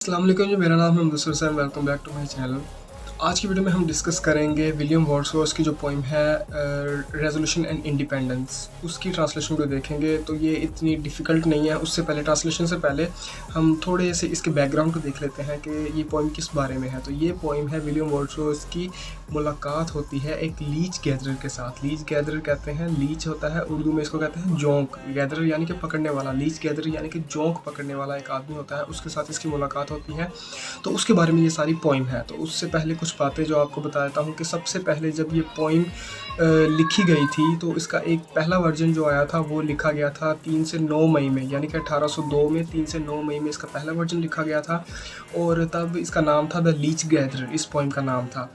अस्सलाम वालेकुम जी, मेरा नाम है Mudassir sir. Welcome back to my channel. आज की वीडियो में हम डिस्कस करेंगे विलियम वर्ड्सवर्थ की जो पोइम है रेजोल्यूशन एंड इंडिपेंडेंस, उसकी ट्रांसलेशन को देखेंगे। तो ये इतनी डिफ़िकल्ट नहीं है। उससे पहले, ट्रांसलेशन से पहले हम थोड़े से इसके बैकग्राउंड को देख लेते हैं कि ये पोइम किस बारे में है। तो ये पोइम है विलियम वर्ड्सवर्थ की मुलाकात होती है एक लीच गैदरर के साथ। लीच गैदरर कहते हैं, लीच होता है उर्दू में, इसको कहते हैं जोंक। गैदरर यानी कि पकड़ने वाला, लीच गैदरर यानी कि जोंक पकड़ने वाला एक आदमी होता है, उसके साथ इसकी मुलाकात होती है। तो उसके बारे में ये सारी पोइम है। तो उससे पहले कुछ बातें जो आपको बता देता हूँ कि सबसे पहले जब ये पोइम लिखी गई थी तो इसका एक पहला वर्जन जो आया था वो लिखा गया था 3 से 9 मई में, यानी कि 1802 में 3 से 9 मई में इसका पहला वर्जन लिखा गया था। और तब इसका नाम था द लीच गैदरर, इस पोइम का नाम था।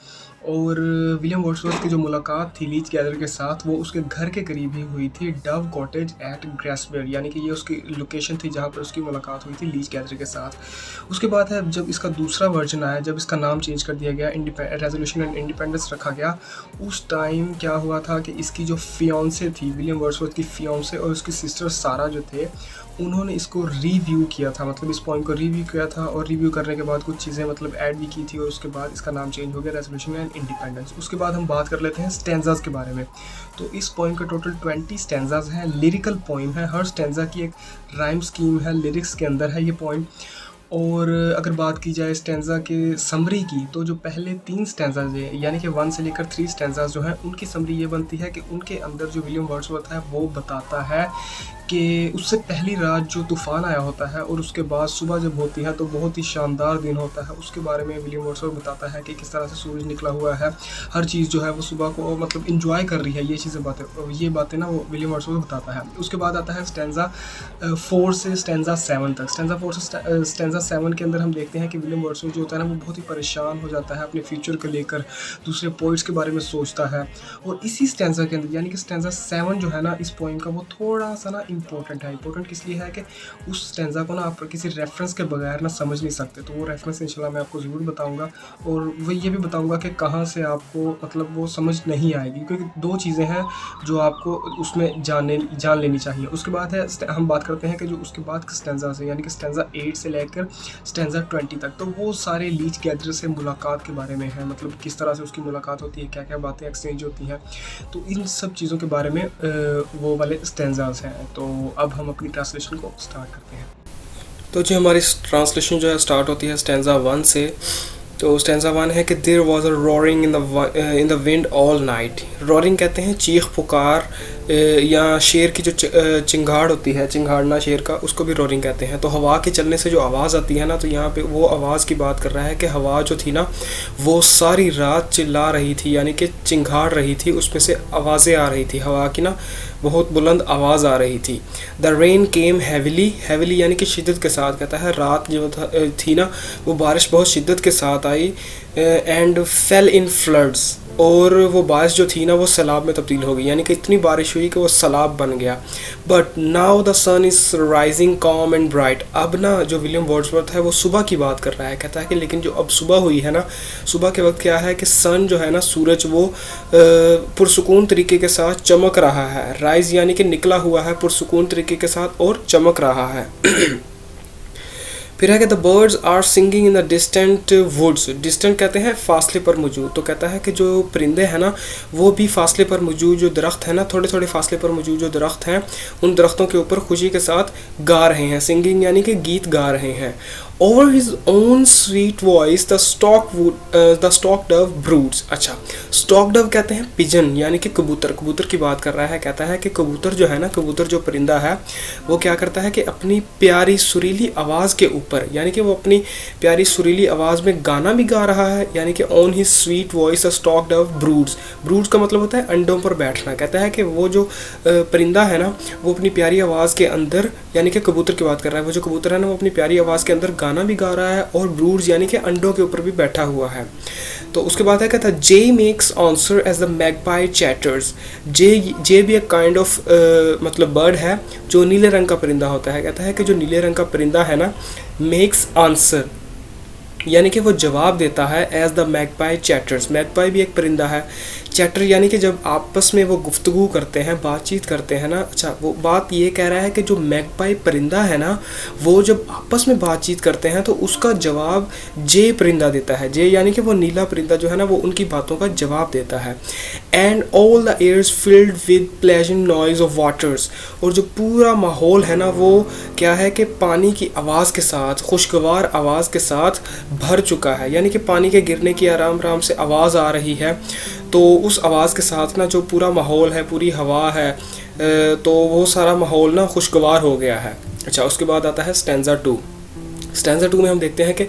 और विलियम वर्ड्सवर्थ की जो मुलाकात थी लीच गैदरर के साथ वो उसके घर के करीब ही हुई थी, डव कॉटेज एट ग्रेसवेयर, यानी कि ये उसकी लोकेशन थी जहाँ पर उसकी मुलाकात हुई थी लीच गैदरर के साथ। उसके बाद है जब इसका दूसरा वर्जन आया, जब इसका नाम चेंज कर दिया गया, रेजोल्यूशन एंड इंडिपेंडेंस रखा गया, उस टाइम क्या हुआ था कि इसकी जो फियांसे थी, विलियम वर्ड्सवर्थ की फियांसे और उसकी सिस्टर सारा जो थे, उन्होंने इसको रिव्यू किया था, मतलब इस पॉइंट को रिव्यू किया था। और रिव्यू करने के बाद कुछ चीज़ें मतलब ऐड भी की थी और उसके बाद इसका नाम चेंज हो गया रेजोल्यूशन एंड इंडिपेंडेंस। उसके बाद हम बात कर लेते हैं स्टैंजास के बारे में। तो इस पॉइंट का टोटल 20 स्टैंजास हैं, लिरिकल पॉइंट है। हर स्टैंजा की एक राइम स्कीम है, लिरिक्स के अंदर है ये पॉइंट। और अगर बात की जाए स्टैंजा के समरी की, तो जो पहले 3 स्टैंजाज है, यानी कि 1 से लेकर 3 स्टैंजाज जो हैं, उनकी समरी ये बनती है कि उनके अंदर जो विलियम वर्ड्सवर्थ है वो बताता है कि उससे पहली रात जो तूफ़ान आया होता है और उसके बाद सुबह जब होती है तो बहुत ही शानदार दिन होता है। उसके बारे में विलियम वर्ड्सवर्थ बताता है कि किस तरह से सूरज निकला हुआ है, हर चीज़ जो है वो सुबह को मतलब इंजॉय कर रही है। ये बातें ना वो विलियम वर्ड्सवर्थ बताता है। उसके बाद आता है स्टैंजा 4 से स्टैंजा 7 तक। स्टैंजा 4 से स्टैंजा 7 के अंदर हम देखते हैं कि विलियम वर्ड्सवर्थ जो होता है ना वो बहुत ही परेशान हो जाता है अपने फ्यूचर को लेकर, दूसरे पोइट्स के बारे में सोचता है। और इसी स्टैंजा के अंदर, यानी कि स्टैंजा 7 जो है ना इस पोइम का, वो थोड़ा सा ना इंपॉर्टेंट है। इंपॉर्टेंट किस लिए है कि उस स्टैंजा को ना आप किसी रेफरेंस के बगैर ना समझ नहीं सकते। तो वो रेफरेंस इंशाल्लाह मैं आपको ज़रूर बताऊंगा। और वो ये भी बताऊंगा कि कहाँ से आपको मतलब वो समझ नहीं आएगी, क्योंकि 2 चीज़ें हैं जो आपको उसमें जान लेनी चाहिए। उसके बाद है हम बात करते हैं कि जो उसके बाद के स्टैंजा से, यानी कि स्टैंजा 8 से लेकर स्टैंजा 20 तक, तो वो सारे लीच गैदरर से मुलाकात के बारे में है, मतलब किस तरह से उसकी मुलाकात होती है, क्या क्या बातें एक्सचेंज होती हैं। तो इन सब चीज़ों के बारे में वो वाले स्टैंजास हैं। तो अब हम अपनी ट्रांसलेशन को स्टार्ट करते हैं। तो जी हमारी ट्रांसलेशन जो है स्टार्ट होती है स्टैंजा 1 से। तो स्टैंजा 1 है कि there was a roaring in the wind all night. Roaring कहते हैं चीख पुकार, या शेर की जो चिंगाड़ होती है, चिंगाड़ना शेर का, उसको भी रोरिंग कहते हैं। तो हवा के चलने से जो आवाज़ आती है ना, तो यहाँ पे वो आवाज़ की बात कर रहा है कि हवा जो थी ना वो सारी रात चिल्ला रही थी, यानी कि चिंगाड़ रही थी, उसमें से आवाज़ें आ रही थी, हवा की ना बहुत बुलंद आवाज़ आ रही थी। The rain came heavily, heavily यानी कि शिद्दत के साथ, कहता है रात जो थी ना वो बारिश बहुत शिद्दत के साथ आई। एंड फेल इन फ्लड्स, और वो बारिश जो थी ना वो सैलाब में तब्दील हो गई, यानी कि इतनी बारिश हुई कि वो सैलाब बन गया। But now the sun is rising calm and bright. अब ना जो विलियम वर्ड्सवर्थ है वो सुबह की बात कर रहा है, कहता है कि लेकिन जो अब सुबह हुई है ना, सुबह के वक्त क्या है कि सन जो है ना, सूरज, वो पुरसुकून तरीके के साथ चमक रहा है। राइज यानी कि निकला हुआ है पुरसुकून तरीके के साथ और चमक रहा है। फिर है कि the birds are singing in the distant woods. Distant कहते हैं फासले पर मौजूद। तो कहता है कि जो परिंदे हैं ना वो भी फासले पर मौजूद, जो दरख्त है ना थोड़े थोड़े फासले पर मौजूद जो दरख्त हैं, उन दरख्तों के ऊपर खुशी के साथ गा रहे हैं। सिंगिंग यानी कि गीत गा रहे हैं। Over his own sweet voice the stock Dove breeds. अच्छा, स्टॉक डव कहते हैं पिजन, यानी कि कबूतर, कबूतर की बात कर रहा है। कहता है कि कबूतर जो है ना, कबूतर जो परिंदा है वो क्या करता है कि अपनी प्यारी सुरीली आवाज़ के ऊपर, यानी कि वो अपनी प्यारी सुरीली आवाज़ में गाना भी गा रहा है, यानी कि on his sweet voice the stock Dove breeds. Breeds का मतलब होता है अंडों पर बैठना। कहता है कि वो जो परिंदा है ना वो अपनी प्यारी आवाज़ के अंदर, यानी कि कबूतर की बात कर रहा है, वो जो कबूतर है ना वो अपनी प्यारी आवाज़ के अंदर गाना भी गा रहा है और ब्रूड्स यानी कि अंडों के ऊपर भी बैठा हुआ है। तो उसके बाद है कहता है jay makes answer as the magpie chatters. Jay भी एक काइंड ऑफ मतलब बर्ड है जो नीले रंग का परिंदा होता है। कहता है कि जो नीले रंग का परिंदा है ना, मेक्स आंसर, यानी कि वो जवाब देता है as the magpie chatters. Magpie भी एक परिंदा है। चैटर यानी कि जब आपस में वो गुफ्तगू करते हैं, बातचीत करते हैं ना। अच्छा, वो बात ये कह रहा है कि जो मैगपाई परिंदा है ना, वो जब आपस में बातचीत करते हैं तो उसका जवाब जे परिंदा देता है। जे यानी कि वो नीला परिंदा जो है ना, वो उनकी बातों का जवाब देता है। And all the airs filled with pleasant noise of waters. और जो पूरा माहौल है ना, वो क्या है कि पानी की आवाज़ के साथ, खुशगवार आवाज़ के साथ भर चुका है। यानी कि पानी के गिरने की आराम आराम से आवाज़ आ रही है, तो उस आवाज़ के साथ ना जो पूरा माहौल है, पूरी हवा है, तो वो सारा माहौल ना खुशगवार हो गया है। अच्छा, उसके बाद आता है स्टैंजा 2। स्टैंजा 2 में हम देखते हैं कि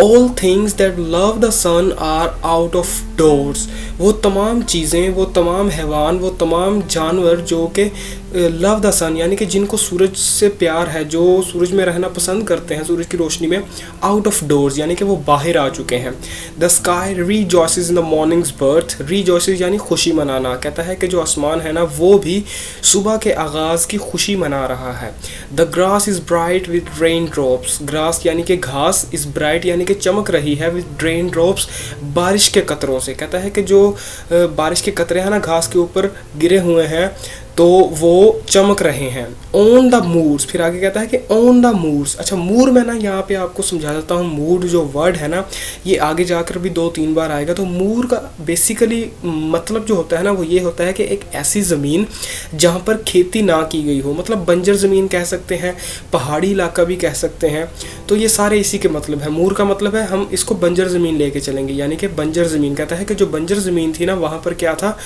all things that love the sun are out of doors. वो तमाम चीज़ें, वो तमाम हैवान, वो तमाम जानवर जो कि लव द सन यानी कि जिनको सूरज से प्यार है, जो सूरज में रहना पसंद करते हैं, सूरज की रोशनी में, आउट ऑफ डोर्स यानी कि वो बाहर आ चुके हैं। The sky rejoices in the morning's birth. Rejoices यानी खुशी मनाना। कहता है कि जो आसमान है ना, वो भी सुबह के आगाज़ की खुशी मना रहा है। The grass is bright with rain drops. Grass यानी कि घास, इज़ ब्राइट यानी कि चमक रही है, विद रेन ड्रॉप्स बारिश के कतरों से। कहता है कि जो बारिश के कतरे हैं ना घास के ऊपर गिरे हुए हैं, तो वो चमक रहे हैं। ऑन द मूड्स, फिर आगे कहता है कि ऑन द मूड्स। अच्छा, मूड मैं ना यहाँ पे आपको समझा देता हूँ। मूड जो वर्ड है ना, ये आगे जाकर भी 2-3 बार आएगा। तो मूड का बेसिकली मतलब जो होता है ना, वो ये होता है कि एक ऐसी ज़मीन जहाँ पर खेती ना की गई हो, मतलब बंजर ज़मीन कह सकते हैं, पहाड़ी इलाका भी कह सकते हैं। तो ये सारे इसी के मतलब है। मूड का मतलब है हम इसको बंजर ज़मीन लेके चलेंगे, यानी कि बंजर ज़मीन। कहता है कि जो बंजर ज़मीन थी ना, वहाँ पर क्या था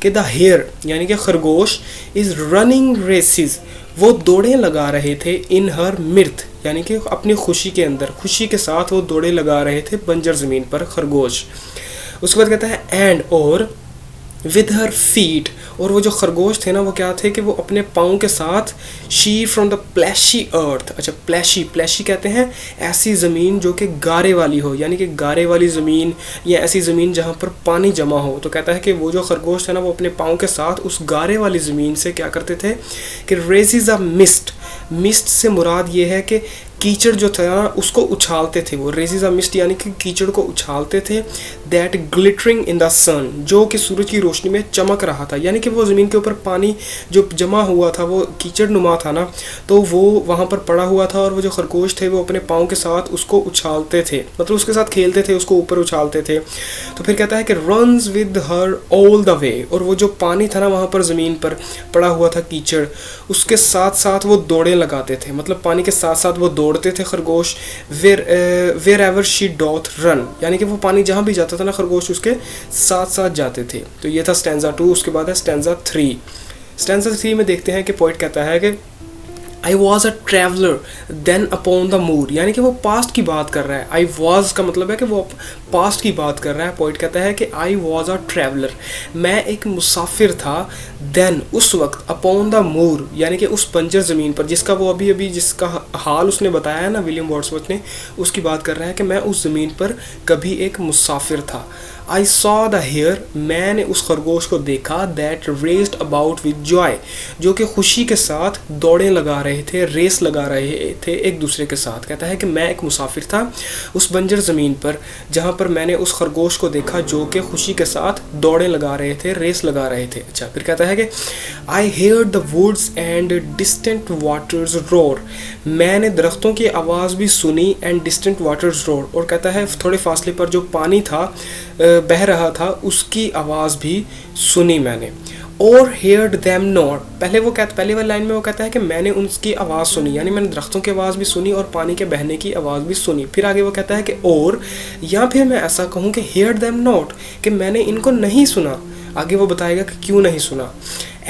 कि द हेयर यानी कि खरगोश इज़ रनिंग रेसिस। वो दौड़ें लगा रहे थे इन हर मिर्थ यानी कि अपनी खुशी के अंदर, खुशी के साथ वो दौड़ें लगा रहे थे बंजर ज़मीन पर खरगोश। उसके बाद कहता है एंड और विद हर फीट। और वो जो खरगोश थे ना, वो क्या थे कि वो अपने पाँव के साथ शी फ्रॉम द प्लेशी अर्थ। अच्छा, प्लेशी, प्लेशी कहते हैं ऐसी ज़मीन जो कि गारे वाली हो, यानी कि गारे वाली ज़मीन या ऐसी ज़मीन जहाँ पर पानी जमा हो। तो कहता है कि वो जो खरगोश थे ना, वो अपने पाँव के साथ उस गारे वाली ज़मीन से क्या करते थे कि रेजिज अ मिस्ट। मिस्ट से मुराद ये है कि कीचड़ जो था ना, उसको उछालते थे वो। रेजिज अ मिस्ट यानी कि कीचड़ को उछालते थे। दैट ग्लिटरिंग इन द सन, जो कि सूरज की रोशनी में चमक रहा था। यानी कि वो ज़मीन के ऊपर पानी जो जमा हुआ था, वो कीचड़ नुमा था ना, तो वो वहाँ पर पड़ा हुआ था। और वो जो खरगोश थे, वो अपने पाँव के साथ उसको उछालते थे, मतलब उसके साथ खेलते थे, उसको ऊपर उछालते थे। तो फिर कहता है कि runs with her all the way. और वो जो पानी था ना वहाँ पर ज़मीन पर पड़ा हुआ था कीचड़, उसके साथ साथ वो दौड़ें लगाते थे, मतलब पानी के साथ साथ वो दौड़ते थे खरगोश। Wherever she doth run, यानी कि वो पानी जहाँ भी जाता था ना, खरगोश उसके साथ साथ जाते थे। तो ये था स्टैंजा 2। उसके बाद है स्टैंजा 3। स्टैंजा 3 में देखते हैं कि पोइट कहता है कि I was a traveller then upon the moor, यानी कि वो पास्ट की बात कर रहा है। आई वॉज का मतलब है कि वो पास्ट की बात कर रहा है। पोइट कहता है कि आई वॉज अ ट्रैवलर, मैं एक मुसाफिर था, देन उस वक्त, अपॉन द मूर यानी कि उस बंजर ज़मीन पर, जिसका वो अभी अभी जिसका हाल उसने बताया है ना विलियम वर्ड्सवर्थ ने, उसकी बात कर रहा है कि मैं उस ज़मीन पर कभी एक मुसाफिर था। आई सॉ द हेयर, मैंने उस खरगोश को देखा, that raised about with Joy, जो कि खुशी के साथ दौड़ें लगा रहे थे, रेस लगा रहे थे एक दूसरे के साथ। कहता है कि मैं एक मुसाफिर था उस बंजर ज़मीन पर, जहाँ पर मैंने उस खरगोश को देखा जो कि खुशी के साथ दौड़ें लगा रहे थे, रेस लगा रहे थे। अच्छा, फिर कहता है कि I heard the woods and distant waters roar, मैंने दरख्तों की आवाज़ भी सुनी, एंड डिस्टेंट वाटर्स रोर। और कहता है थोड़े फासले पर जो पानी था, बह रहा था, उसकी आवाज़ भी सुनी मैंने। और हेयर्ड दैम नॉट, पहले वाली लाइन में वो कहता है कि मैंने उनकी आवाज़ सुनी, यानी मैंने दरख्तों की आवाज़ भी सुनी और पानी के बहने की आवाज़ भी सुनी। फिर आगे वो कहता है कि और, या फिर मैं ऐसा कहूँ कि हेयर्ड दैम नॉट, कि मैंने इनको नहीं सुना। आगे वो बताएगा कि क्यों नहीं सुना।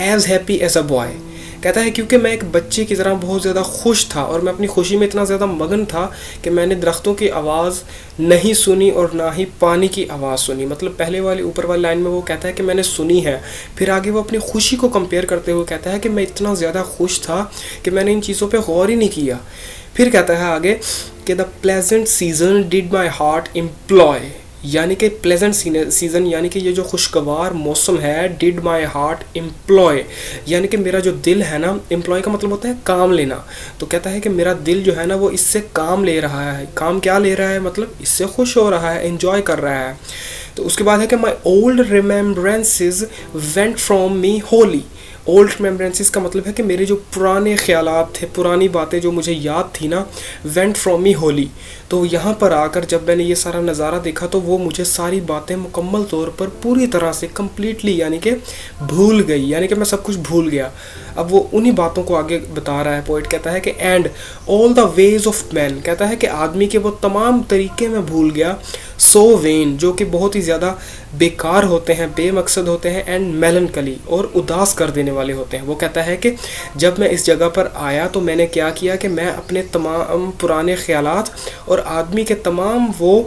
As happy as a boy, कहता है क्योंकि मैं एक बच्चे की तरह बहुत ज़्यादा खुश था, और मैं अपनी खुशी में इतना ज़्यादा मगन था कि मैंने दरख्तों की आवाज़ नहीं सुनी और ना ही पानी की आवाज़ सुनी। मतलब पहले वाली ऊपर वाली लाइन में वो कहता है कि मैंने सुनी है, फिर आगे वो अपनी खुशी को कंपेयर करते हुए कहता है कि मैं इतना ज़्यादा खुश था कि मैंने इन चीज़ों पर गौर ही नहीं किया। फिर कहता है आगे कि the pleasant season did my heart employ, यानी कि प्लेजेंट सीज़न, यानी कि ये जो खुशगवार मौसम है, डिड माई हार्ट एम्प्लॉय, यानी कि मेरा जो दिल है ना, एम्प्लॉय का मतलब होता है काम लेना, तो कहता है कि मेरा दिल जो है ना वो इससे काम ले रहा है। काम क्या ले रहा है, मतलब इससे खुश हो रहा है, एंजॉय कर रहा है। तो उसके बाद है कि my old remembrances went from me wholly. Old remembrances का मतलब है कि मेरे जो पुराने ख्यालात थे, पुरानी बातें जो मुझे याद थी ना, वेंट फ्रॉम मी होली। तो यहाँ पर आकर जब मैंने ये सारा नज़ारा देखा तो वो मुझे सारी बातें मुकम्मल तौर पर पूरी तरह से कम्प्लीटली यानी कि भूल गई, यानी कि मैं सब कुछ भूल गया। अब वो उन्हीं बातों को आगे बता रहा है। पोइट कहता है कि and all the ways of man, कहता है कि आदमी के वो तमाम तरीके मैं भूल गया, सो वेन, जो कि बहुत ही ज़्यादा बेकार होते हैं, बेमकसद होते हैं, एंड मेलनकली, और उदास कर देने वाले होते हैं। वो कहता है कि जब मैं इस जगह पर आया तो मैंने क्या किया कि मैं अपने तमाम पुराने ख्यालात और आदमी के तमाम वो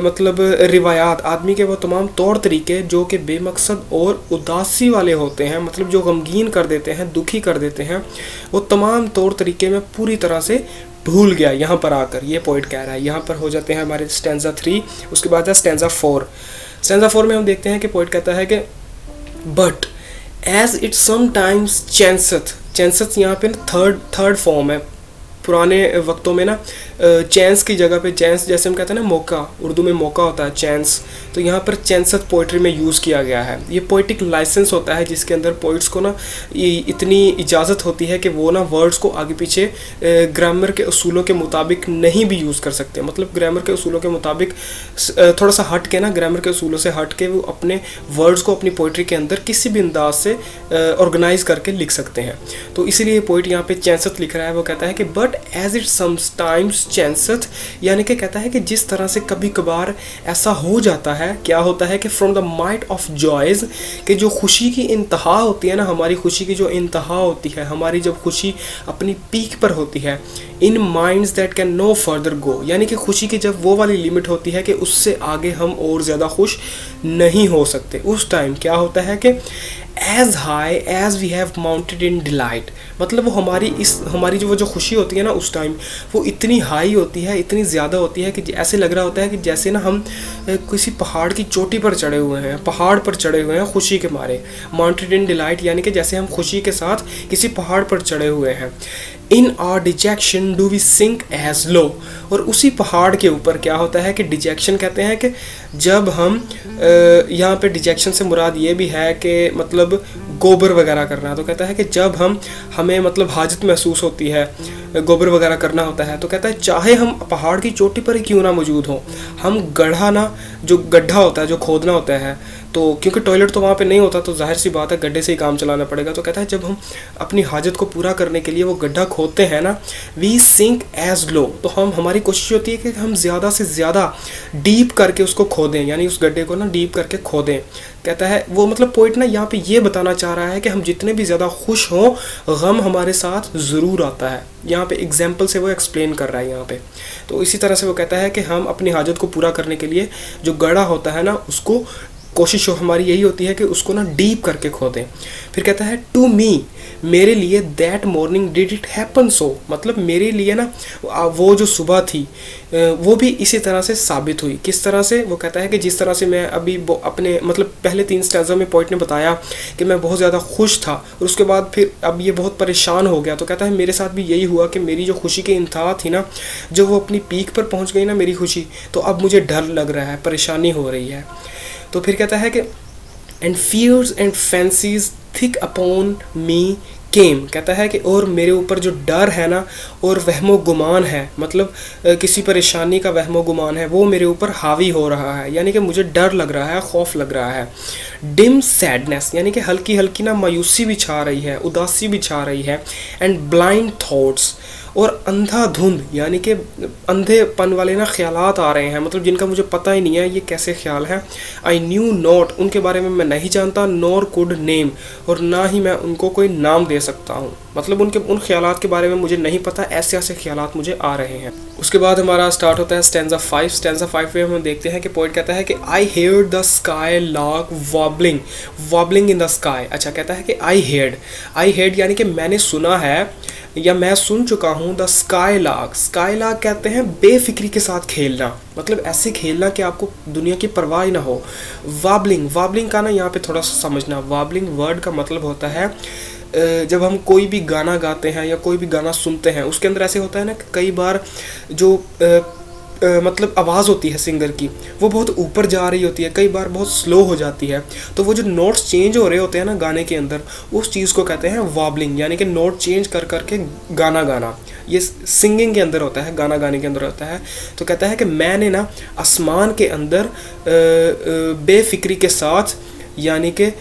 मतलब रिवायात, आदमी के वो तमाम तौर तरीके जो कि बेमकसद और उदासी वाले होते हैं, मतलब जो गमगीन कर देते हैं, दुखी कर देते हैं, वो तमाम तौर तरीके मैं पूरी तरह से भूल गया यहाँ पर आकर, ये पोइट कह रहा है। यहाँ पर हो जाते हैं हमारे स्टैंजा 3, उसके बाद है स्टैंजा 4। स्टैंजा 4 में हम देखते हैं कि पोइट कहता है कि बट एज इट समटाइम्स चैंसथ, चैंसथ यहाँ पे थर्ड फॉर्म है। पुराने वक्तों में ना चैंस की जगह पे चैंस, जैसे हम कहते हैं ना मौका, उर्दू में मौका होता है चैंस, तो यहाँ पर चैंसथ पोइट्री में यूज़ किया गया है। ये पोइटिक लाइसेंस होता है जिसके अंदर पोइट्स को ना इतनी इजाज़त होती है कि वो ना वर्ड्स को आगे पीछे ग्रामर के उसूलों के मुताबिक नहीं भी यूज़ कर सकते। मतलब ग्रामर के उसूलों के मुताबिक थोड़ा सा हट के ना, ग्रामर के उसूलों से हट के वो अपने वर्ड्स को अपनी पोइट्री के अंदर किसी भी अंदाज से ऑर्गेनाइज करके लिख सकते हैं। तो इसीलिए पोइट यहाँ पे चैंसथ लिख रहा है। वो कहता है कि बट एज इट समटाइम्स चैंसथ, यानी कि कहता है कि जिस तरह से कभी कभार ऐसा हो जाता है, क्या होता है कि from the might of joys, कि जो खुशी की इंतहा होती है ना, हमारी खुशी की जो इंतहा होती है, हमारी जब खुशी अपनी पीक पर होती है, in minds that can no further go, यानी कि खुशी की जब वो वाली लिमिट होती है कि उससे आगे हम और ज़्यादा खुश नहीं हो सकते, उस टाइम क्या होता है कि as high as we have mounted in delight, मतलब वो हमारी जो खुशी होती है ना उस टाइम, वो इतनी हाई होती है, इतनी ज़्यादा होती है कि ऐसे लग रहा होता है कि जैसे ना हम किसी पहाड़ की चोटी पर चढ़े हुए हैं, पहाड़ पर चढ़े हुए हैं खुशी के मारे। माउंटेड इन डिलाइट यानी कि जैसे हम खुशी के साथ किसी पहाड़ पर चढ़े हुए हैं। In our dejection do we sink as low, और उसी पहाड़ के ऊपर क्या होता है कि डिजेक्शन कहते हैं कि जब हम यहाँ पे डिजेक्शन से मुराद ये भी है कि मतलब गोबर वगैरह करना, तो कहता है कि जब हमें मतलब हाजत महसूस होती है, गोबर वगैरह करना होता है, तो कहता है चाहे हम पहाड़ की चोटी पर ही क्यों ना मौजूद हों, हम जो गड्ढा होता है, जो खोदना होता है, तो क्योंकि टॉयलेट तो वहाँ पे नहीं होता, तो जाहिर सी बात है गड्ढे से ही काम चलाना पड़ेगा। तो कहता है जब हम अपनी हाजत को पूरा करने के लिए वो गड्ढा खोदते हैं ना, वी सिंक एज लो, तो हमारी कोशिश होती है कि हम ज़्यादा से ज़्यादा डीप करके उसको खोदें, यानी उस गड्ढे को ना डीप करके खोदें। कहता है वो मतलब पोइट ना यहाँ पे ये बताना चाह रहा है कि हम जितने भी ज़्यादा खुश हों, गम हमारे साथ ज़रूर आता है। यहाँ पे एग्जाम्पल से वो एक्सप्लेन कर रहा है यहाँ पे। तो इसी तरह से वो कहता है कि हम अपनी हाजत को पूरा करने के लिए जो गड्ढा होता है ना, उसको कोशिश हमारी यही होती है कि उसको ना डीप करके खोदें। फिर कहता है टू मी, मेरे लिए that morning did it happen so, मतलब मेरे लिए ना वो जो सुबह थी वो भी इसी तरह से साबित हुई। किस तरह से? वो कहता है कि जिस तरह से मैं अभी अपने मतलब पहले 3 स्टैंजा में पोइट ने बताया कि मैं बहुत ज़्यादा खुश था और उसके बाद फिर अब ये बहुत परेशान हो गया, तो कहता है मेरे साथ भी यही हुआ कि मेरी जो खुशी की इंतहा थी ना, जब वो अपनी पीक पर पहुँच गई ना मेरी खुशी, तो अब मुझे डर लग रहा है, परेशानी हो रही है। तो फिर कहता है कि and fears and fancies thick upon me came, कहता है कि और मेरे ऊपर जो डर है ना और वहमो गुमान है, मतलब किसी परेशानी का वहमो गुमान है, वो मेरे ऊपर हावी हो रहा है, यानी कि मुझे डर लग रहा है, खौफ लग रहा है। डिम सैडनेस, यानी कि हल्की हल्की ना मायूसी भी छा रही है, उदासी भी छा रही है। एंड ब्लाइंड थॉट्स, और अंधाधुंध यानी कि अंधेपन वाले ना ख्यालात आ रहे हैं, मतलब जिनका मुझे पता ही नहीं है ये कैसे ख्याल हैं। आई न्यू नॉट, उनके बारे में मैं नहीं जानता, नॉर कुड नेम, और ना ही मैं उनको कोई नाम दे सकता हूँ, मतलब उन ख्यालात के बारे में मुझे नहीं पता, ऐसे ऐसे ख्यालात मुझे आ रहे हैं। उसके बाद हमारा स्टार्ट होता है स्टैंजा 5। स्टैंजा 5 में हम देखते हैं कि पोइट कहता है कि I heard the skylark warbling in the sky. अच्छा, कहता है कि आई हेयर्ड यानी कि मैंने सुना है, या मैं सुन चुका हूँ द स्काईलार्क। स्काईलार्क कहते हैं बेफिक्री के साथ खेलना, मतलब ऐसे खेलना कि आपको दुनिया की परवाह ही ना हो। वाबलिंग, वाबलिंग का ना यहाँ पे थोड़ा सा समझना। वाबलिंग वर्ड का मतलब होता है जब हम कोई भी गाना गाते हैं या कोई भी गाना सुनते हैं, उसके अंदर ऐसे होता है ना कि कई बार जो मतलब आवाज़ होती है सिंगर की, वो बहुत ऊपर जा रही होती है, कई बार बहुत स्लो हो जाती है। तो वो जो नोट्स चेंज हो रहे होते हैं ना गाने के अंदर, उस चीज़ को कहते हैं वाबलिंग, यानी कि नोट चेंज कर करके गाना गाना। ये सिंगिंग के अंदर होता है, गाना गाने के अंदर होता है। तो कहता है कि मैंने ना आसमान के अंदर बेफिक्री के साथ, यानी कि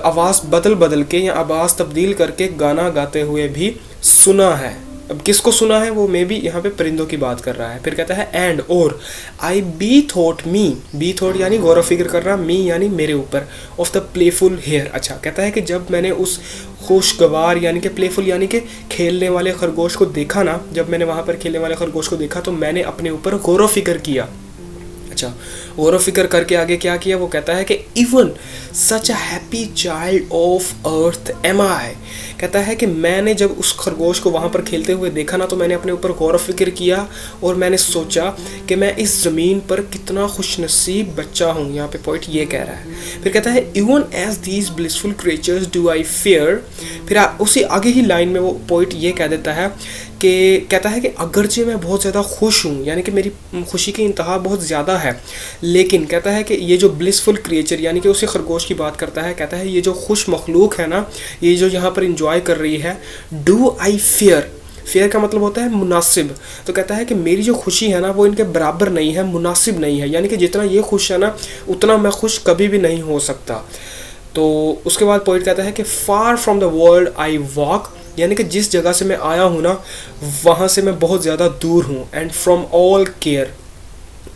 आवाज़ बदल बदल के या आवाज़ तब्दील करके गाना गाते हुए भी सुना है। अब किसको सुना है, वो मे भी यहाँ पे परिंदों की बात कर रहा है। फिर कहता है एंड और I bethought me, bethought यानी गौर फिक्र कर रहा, मी यानी मेरे ऊपर, ऑफ द प्लेफुल हेयर। अच्छा, कहता है कि जब मैंने उस खुशगवार यानी कि प्लेफुल यानी कि खेलने वाले खरगोश को देखा ना, जब मैंने वहाँ पर खेलने वाले खरगोश को देखा तो मैंने अपने ऊपर गौर फिक्र किया। अच्छा, गौर फिक्र करके आगे क्या किया, वो कहता है कि even such a happy child of earth am I. कहता है कि मैंने जब उस खरगोश को वहाँ पर खेलते हुए देखा ना, तो मैंने अपने ऊपर गौर फिक्र किया और मैंने सोचा कि मैं इस ज़मीन पर कितना खुशनसीब बच्चा हूँ। यहाँ पे पॉइंट ये कह रहा है। फिर कहता है even as these blissful creatures do I fare. फिर उसी आगे ही लाइन में वो पॉइंट ये कह देता है कि कहता है कि अगरचे मैं बहुत ज़्यादा खुश हूँ, यानी कि मेरी खुशी की इंतहा बहुत ज़्यादा है, लेकिन कहता है कि ये जो ब्लिसफुल क्रिएचर यानी कि उसी खरगोश की बात करता है, कहता है ये जो खुश मखलूक है ना, ये जो यहाँ पर इंजॉय कर रही है, डू आई फेयर। फेयर का मतलब होता है मुनासिब। तो कहता है कि मेरी जो खुशी है ना, वो इनके बराबर नहीं है, मुनासिब नहीं है, यानी कि जितना ये खुश है ना, उतना मैं खुश कभी भी नहीं हो सकता। तो उसके बाद पॉइंट कहता है कि far from the world I walk, यानी कि जिस जगह से मैं आया हूँ ना, वहाँ से मैं बहुत ज़्यादा दूर हूँ। एंड फ्रॉम ऑल केयर,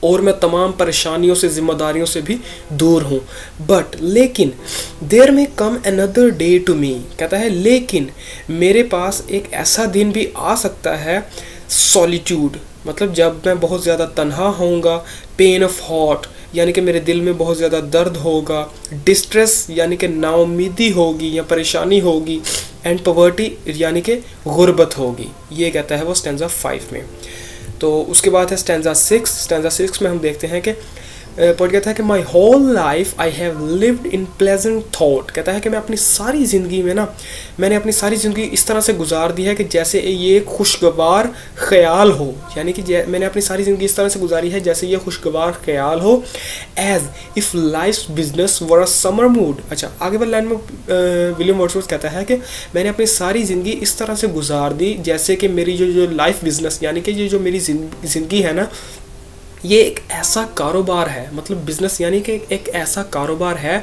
और मैं तमाम परेशानियों से, जिम्मेदारियों से भी दूर हूँ। बट लेकिन देयर में कम अनदर डे टू मी। कहता है लेकिन मेरे पास एक ऐसा दिन भी आ सकता है, सॉलिट्यूड मतलब जब मैं बहुत ज़्यादा तन्हा होऊंगा, पेन ऑफ हार्ट यानी कि मेरे दिल में बहुत ज़्यादा दर्द होगा, डिस्ट्रेस यानी कि नाउमीदी होगी या परेशानी होगी, एंड पॉवर्टी यानी कि गुर्बत होगी। ये कहता है वो स्टैंजा 5 में। तो उसके बाद है स्टैंजा 6। स्टैंजा 6 में हम देखते हैं कि पॉइंट कहता है कि my whole life I have lived in pleasant thought. कहता है कि मैं अपनी सारी ज़िंदगी में ना, मैंने अपनी सारी ज़िंदगी इस तरह से गुजार दी है कि जैसे ये खुशगवार ख्याल हो, यानी कि मैंने अपनी सारी ज़िंदगी इस तरह से गुजारी है जैसे ये खुशगवार ख्याल हो। As if life business were a summer mood. अच्छा, आगे वाली लाइन में विलियम वर्ड्सवर्थ कहता है कि मैंने अपनी सारी ज़िंदगी इस तरह से गुजार दी जैसे कि मेरी जो लाइफ बिजनेस यानी कि ये जो मेरी ज़िंदगी है ना, ये एक ऐसा कारोबार है, मतलब बिजनेस यानी कि एक ऐसा कारोबार है।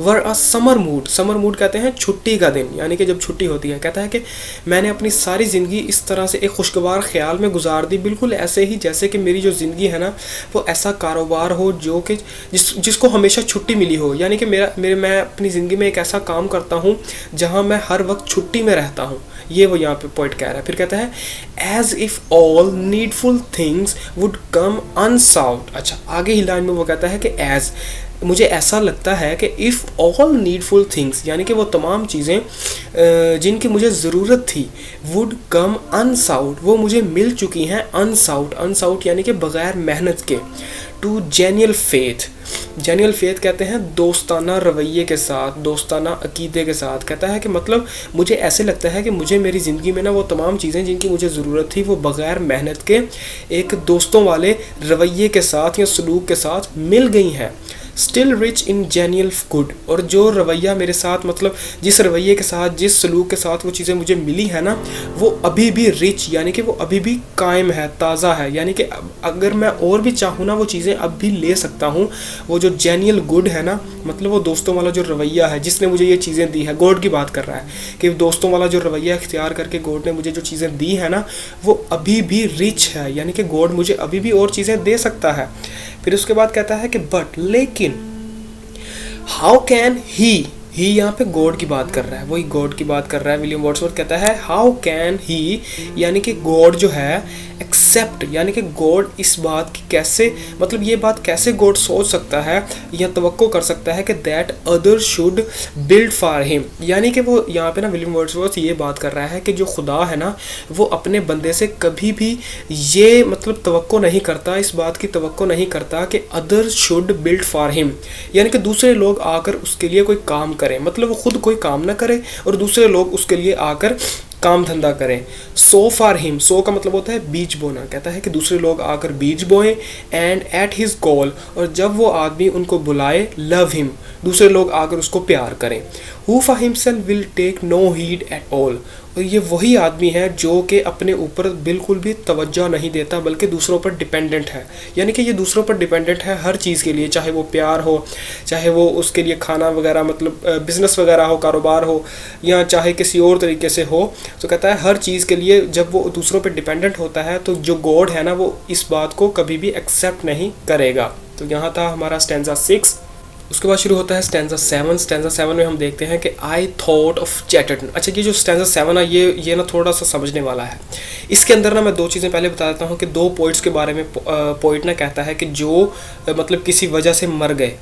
Were a summer mood, summer mood कहते हैं छुट्टी का दिन, यानी कि जब छुट्टी होती है। कहता है कि मैंने अपनी सारी ज़िंदगी इस तरह से एक खुशगवार ख्याल में गुजार दी, बिल्कुल ऐसे ही जैसे कि मेरी जो ज़िंदगी है ना, वो ऐसा कारोबार हो जो कि जिसको हमेशा छुट्टी मिली हो, यानी कि मैं अपनी ज़िंदगी में एक ऐसा काम करता हूँ जहाँ मैं हर वक्त छुट्टी में रहता हूँ। ये वो यहाँ पे पॉइंट कह रहा है। फिर कहता है as if all needful things would come unsolved. अच्छा, आगे ही लाइन में वो कहता है कि एज, मुझे ऐसा लगता है कि इफ़ ऑल नीडफुल थिंग्स यानी कि वो तमाम चीज़ें जिनकी मुझे ज़रूरत थी, वुड कम अनसॉल्व्ड, वो मुझे मिल चुकी हैं अनसॉल्व्ड। अनसॉल्व्ड यानी कि बग़ैर मेहनत के। To genuine faith, genuine faith कहते हैं दोस्ताना रवैये के साथ, दोस्ताना अकीदे के साथ। कहता है कि मतलब मुझे ऐसे लगता है कि मुझे मेरी ज़िंदगी में ना वो तमाम चीज़ें जिनकी मुझे ज़रूरत थी, वो बग़ैर मेहनत के एक दोस्तों वाले रवैये के साथ या सलूक के साथ मिल गई हैं। Still rich in genuine good, और जो रवैया मेरे साथ, मतलब जिस रवैये के साथ, जिस सलूक के साथ वो चीज़ें मुझे मिली है ना, वो अभी भी रिच यानी कि वो अभी भी कायम है, ताज़ा है, यानी कि अगर मैं और भी चाहूँ ना वो चीज़ें अब भी ले सकता हूँ। वो जो जेन्युइन गुड है ना, मतलब वो दोस्तों वाला जो रवैया है जिसने मुझे ये चीज़ें दी है, गॉड की बात कर रहा है कि दोस्तों वाला जो रवैया इख्तियार करके गॉड ने मुझे जो चीज़ें दी है ना, वो अभी भी रिच है, यानी कि गॉड मुझे अभी भी और चीज़ें दे सकता है। फिर उसके बाद कहता है कि बट लेकिन हाउ कैन ही यहाँ पे गॉड की बात कर रहा है, वही गॉड की बात कर रहा है विलियम वर्ड्सवर्थ। कहता है हाउ कैन ही, यानी कि गॉड जो है एक्सेप्ट यानी कि गॉड इस बात की कैसे, मतलब ये बात कैसे गॉड सोच सकता है या तवक्को कर सकता है कि that other should build for him, यानी कि वो यहाँ पे ना विलियम वर्ड्सवर्थ ये बात कर रहा है कि जो खुदा है ना वो अपने बंदे से कभी भी ये मतलब तवक्को नहीं करता, इस बात की तवक्को नहीं करता कि other should build for him, यानी कि दूसरे लोग आकर उसके लिए कोई काम करें, मतलब वो खुद कोई काम ना करे और दूसरे लोग उसके लिए आकर काम धंधा करें। सो फॉर हिम, सो का मतलब होता है बीज बोना, कहता है कि दूसरे लोग आकर बीज बोएं, एंड एट हिज कॉल, और जब वो आदमी उनको बुलाए, लव हिम, दूसरे लोग आकर उसको प्यार करें। Who for himself will take no heed at all, और ये वही आदमी है जो कि अपने ऊपर बिल्कुल भी तवज्जो नहीं देता बल्कि दूसरों पर डिपेंडेंट है, यानी कि ये दूसरों पर डिपेंडेंट है हर चीज़ के लिए, चाहे वो प्यार हो, चाहे वो उसके लिए खाना वगैरह मतलब बिज़नेस वगैरह हो, कारोबार हो, या चाहे किसी और तरीके से हो। तो कहता है हर चीज़ के लिए जब वो दूसरों पर डिपेंडेंट होता है तो जो गॉड है ना वो इस बात को कभी भी एक्सेप्ट नहीं करेगा। तो यहाँ था हमारा स्टैंजा 6। उसके बाद शुरू होता है स्टैंजा 7। स्टैंजा 7 में हम देखते हैं कि आई थॉट ऑफ चैटरटन। अच्छा, ये जो स्टैंजा 7 है ये ना थोड़ा सा समझने वाला है। इसके अंदर ना मैं दो चीज़ें पहले बता देता हूँ कि दो पोइट्स के बारे में पोइट ना कहता है कि जो मतलब किसी वजह से मर गए,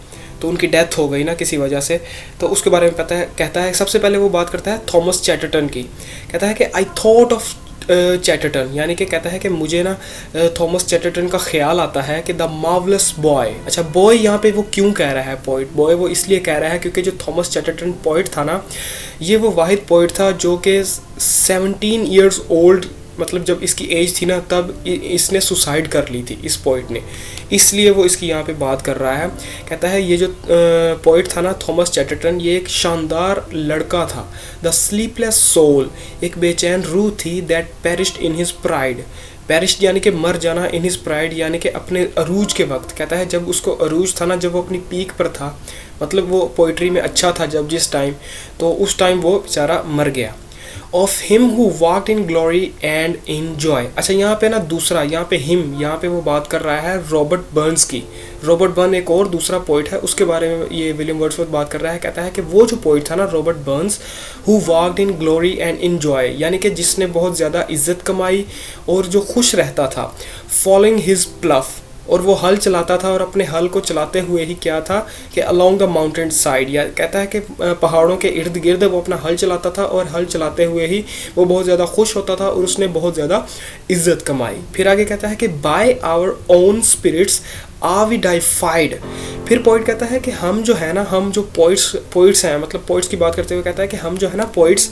तो उनकी डेथ हो गई ना किसी वजह से, तो उसके बारे में कहता है सबसे पहले वो बात करता है थॉमस चैटरटन की। कहता है कि आई थॉट ऑफ चैटरटन, यानी कि कहता है कि मुझे ना थॉमस चैटरटन का ख्याल आता है कि द मार्वलस बॉय। अच्छा, बॉय यहाँ पे वो क्यों कह रहा है पोइट, बॉय वो इसलिए कह रहा है क्योंकि जो थॉमस चैटरटन पोइट था ना, ये वो वाहिद पोइट था जो कि 17 ईयर्स ओल्ड, मतलब जब इसकी एज थी ना तब इसने सुसाइड कर ली थी इस पोइट ने, इसलिए वो इसकी यहाँ पे बात कर रहा है। कहता है ये जो पोइट था ना थॉमस चैटरटन, ये एक शानदार लड़का था। द स्लीपलेस सोल, एक बेचैन रूह थी, that perished in his pride. Perished यानी कि मर जाना, इन हिज प्राइड यानी कि अपने अरूज के वक्त। कहता है जब उसको अरूज था ना, जब वो अपनी पीक पर था, मतलब वो पोइट्री में अच्छा था जब जिस टाइम, तो उस टाइम वो बेचारा मर गया। Of him who walked in glory and in joy. अच्छा, यहाँ पे ना दूसरा, यहाँ पे हिम, यहाँ पे वो बात कर रहा है रॉबर्ट बर्न्स की। रॉबर्ट बर्न एक और दूसरा पोइट है, उसके बारे में ये विलियम वर्ड्सवर्थ बात कर रहा है। कहता है कि वो जो पोइट था ना Robert Burns, who walked in glory and in joy, यानी कि जिसने बहुत ज़्यादा इज्जत कमाई और जो खुश रहता था, फॉलोइंग हिज प्लफ, और वो हल चलाता था, और अपने हल को चलाते हुए ही क्या था कि अलोंग द माउंटेन साइड, या कहता है कि पहाड़ों के इर्द गिर्द वो अपना हल चलाता था, और हल चलाते हुए ही वो बहुत ज़्यादा खुश होता था और उसने बहुत ज़्यादा इज्जत कमाई। फिर आगे कहता है कि by our own spirits are we deified. फिर पोइट कहता है कि हम जो है ना, हम जो पोइट्स हैं, मतलब पोइट्स की बात करते हुए कहता है कि हम जो है ना पोइट्स,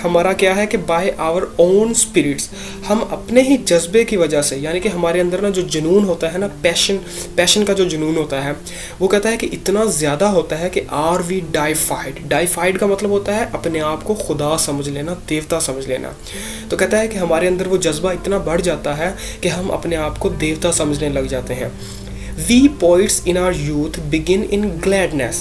हमारा क्या है कि बाय आवर ओन स्पिरिट्स, हम अपने ही जज्बे की वजह से, यानी कि हमारे अंदर ना जो जुनून होता है ना, पैशन का जो जुनून होता है, वो कहता है कि इतना ज़्यादा होता है कि आर वी डाइफाइड। डाइफाइड का मतलब होता है अपने आप को खुदा समझ लेना, देवता समझ लेना। तो कहता है कि हमारे अंदर वो जज्बा इतना बढ़ जाता है कि हम अपने आप को देवता समझने लग जाते हैं। We poets in our youth begin in gladness।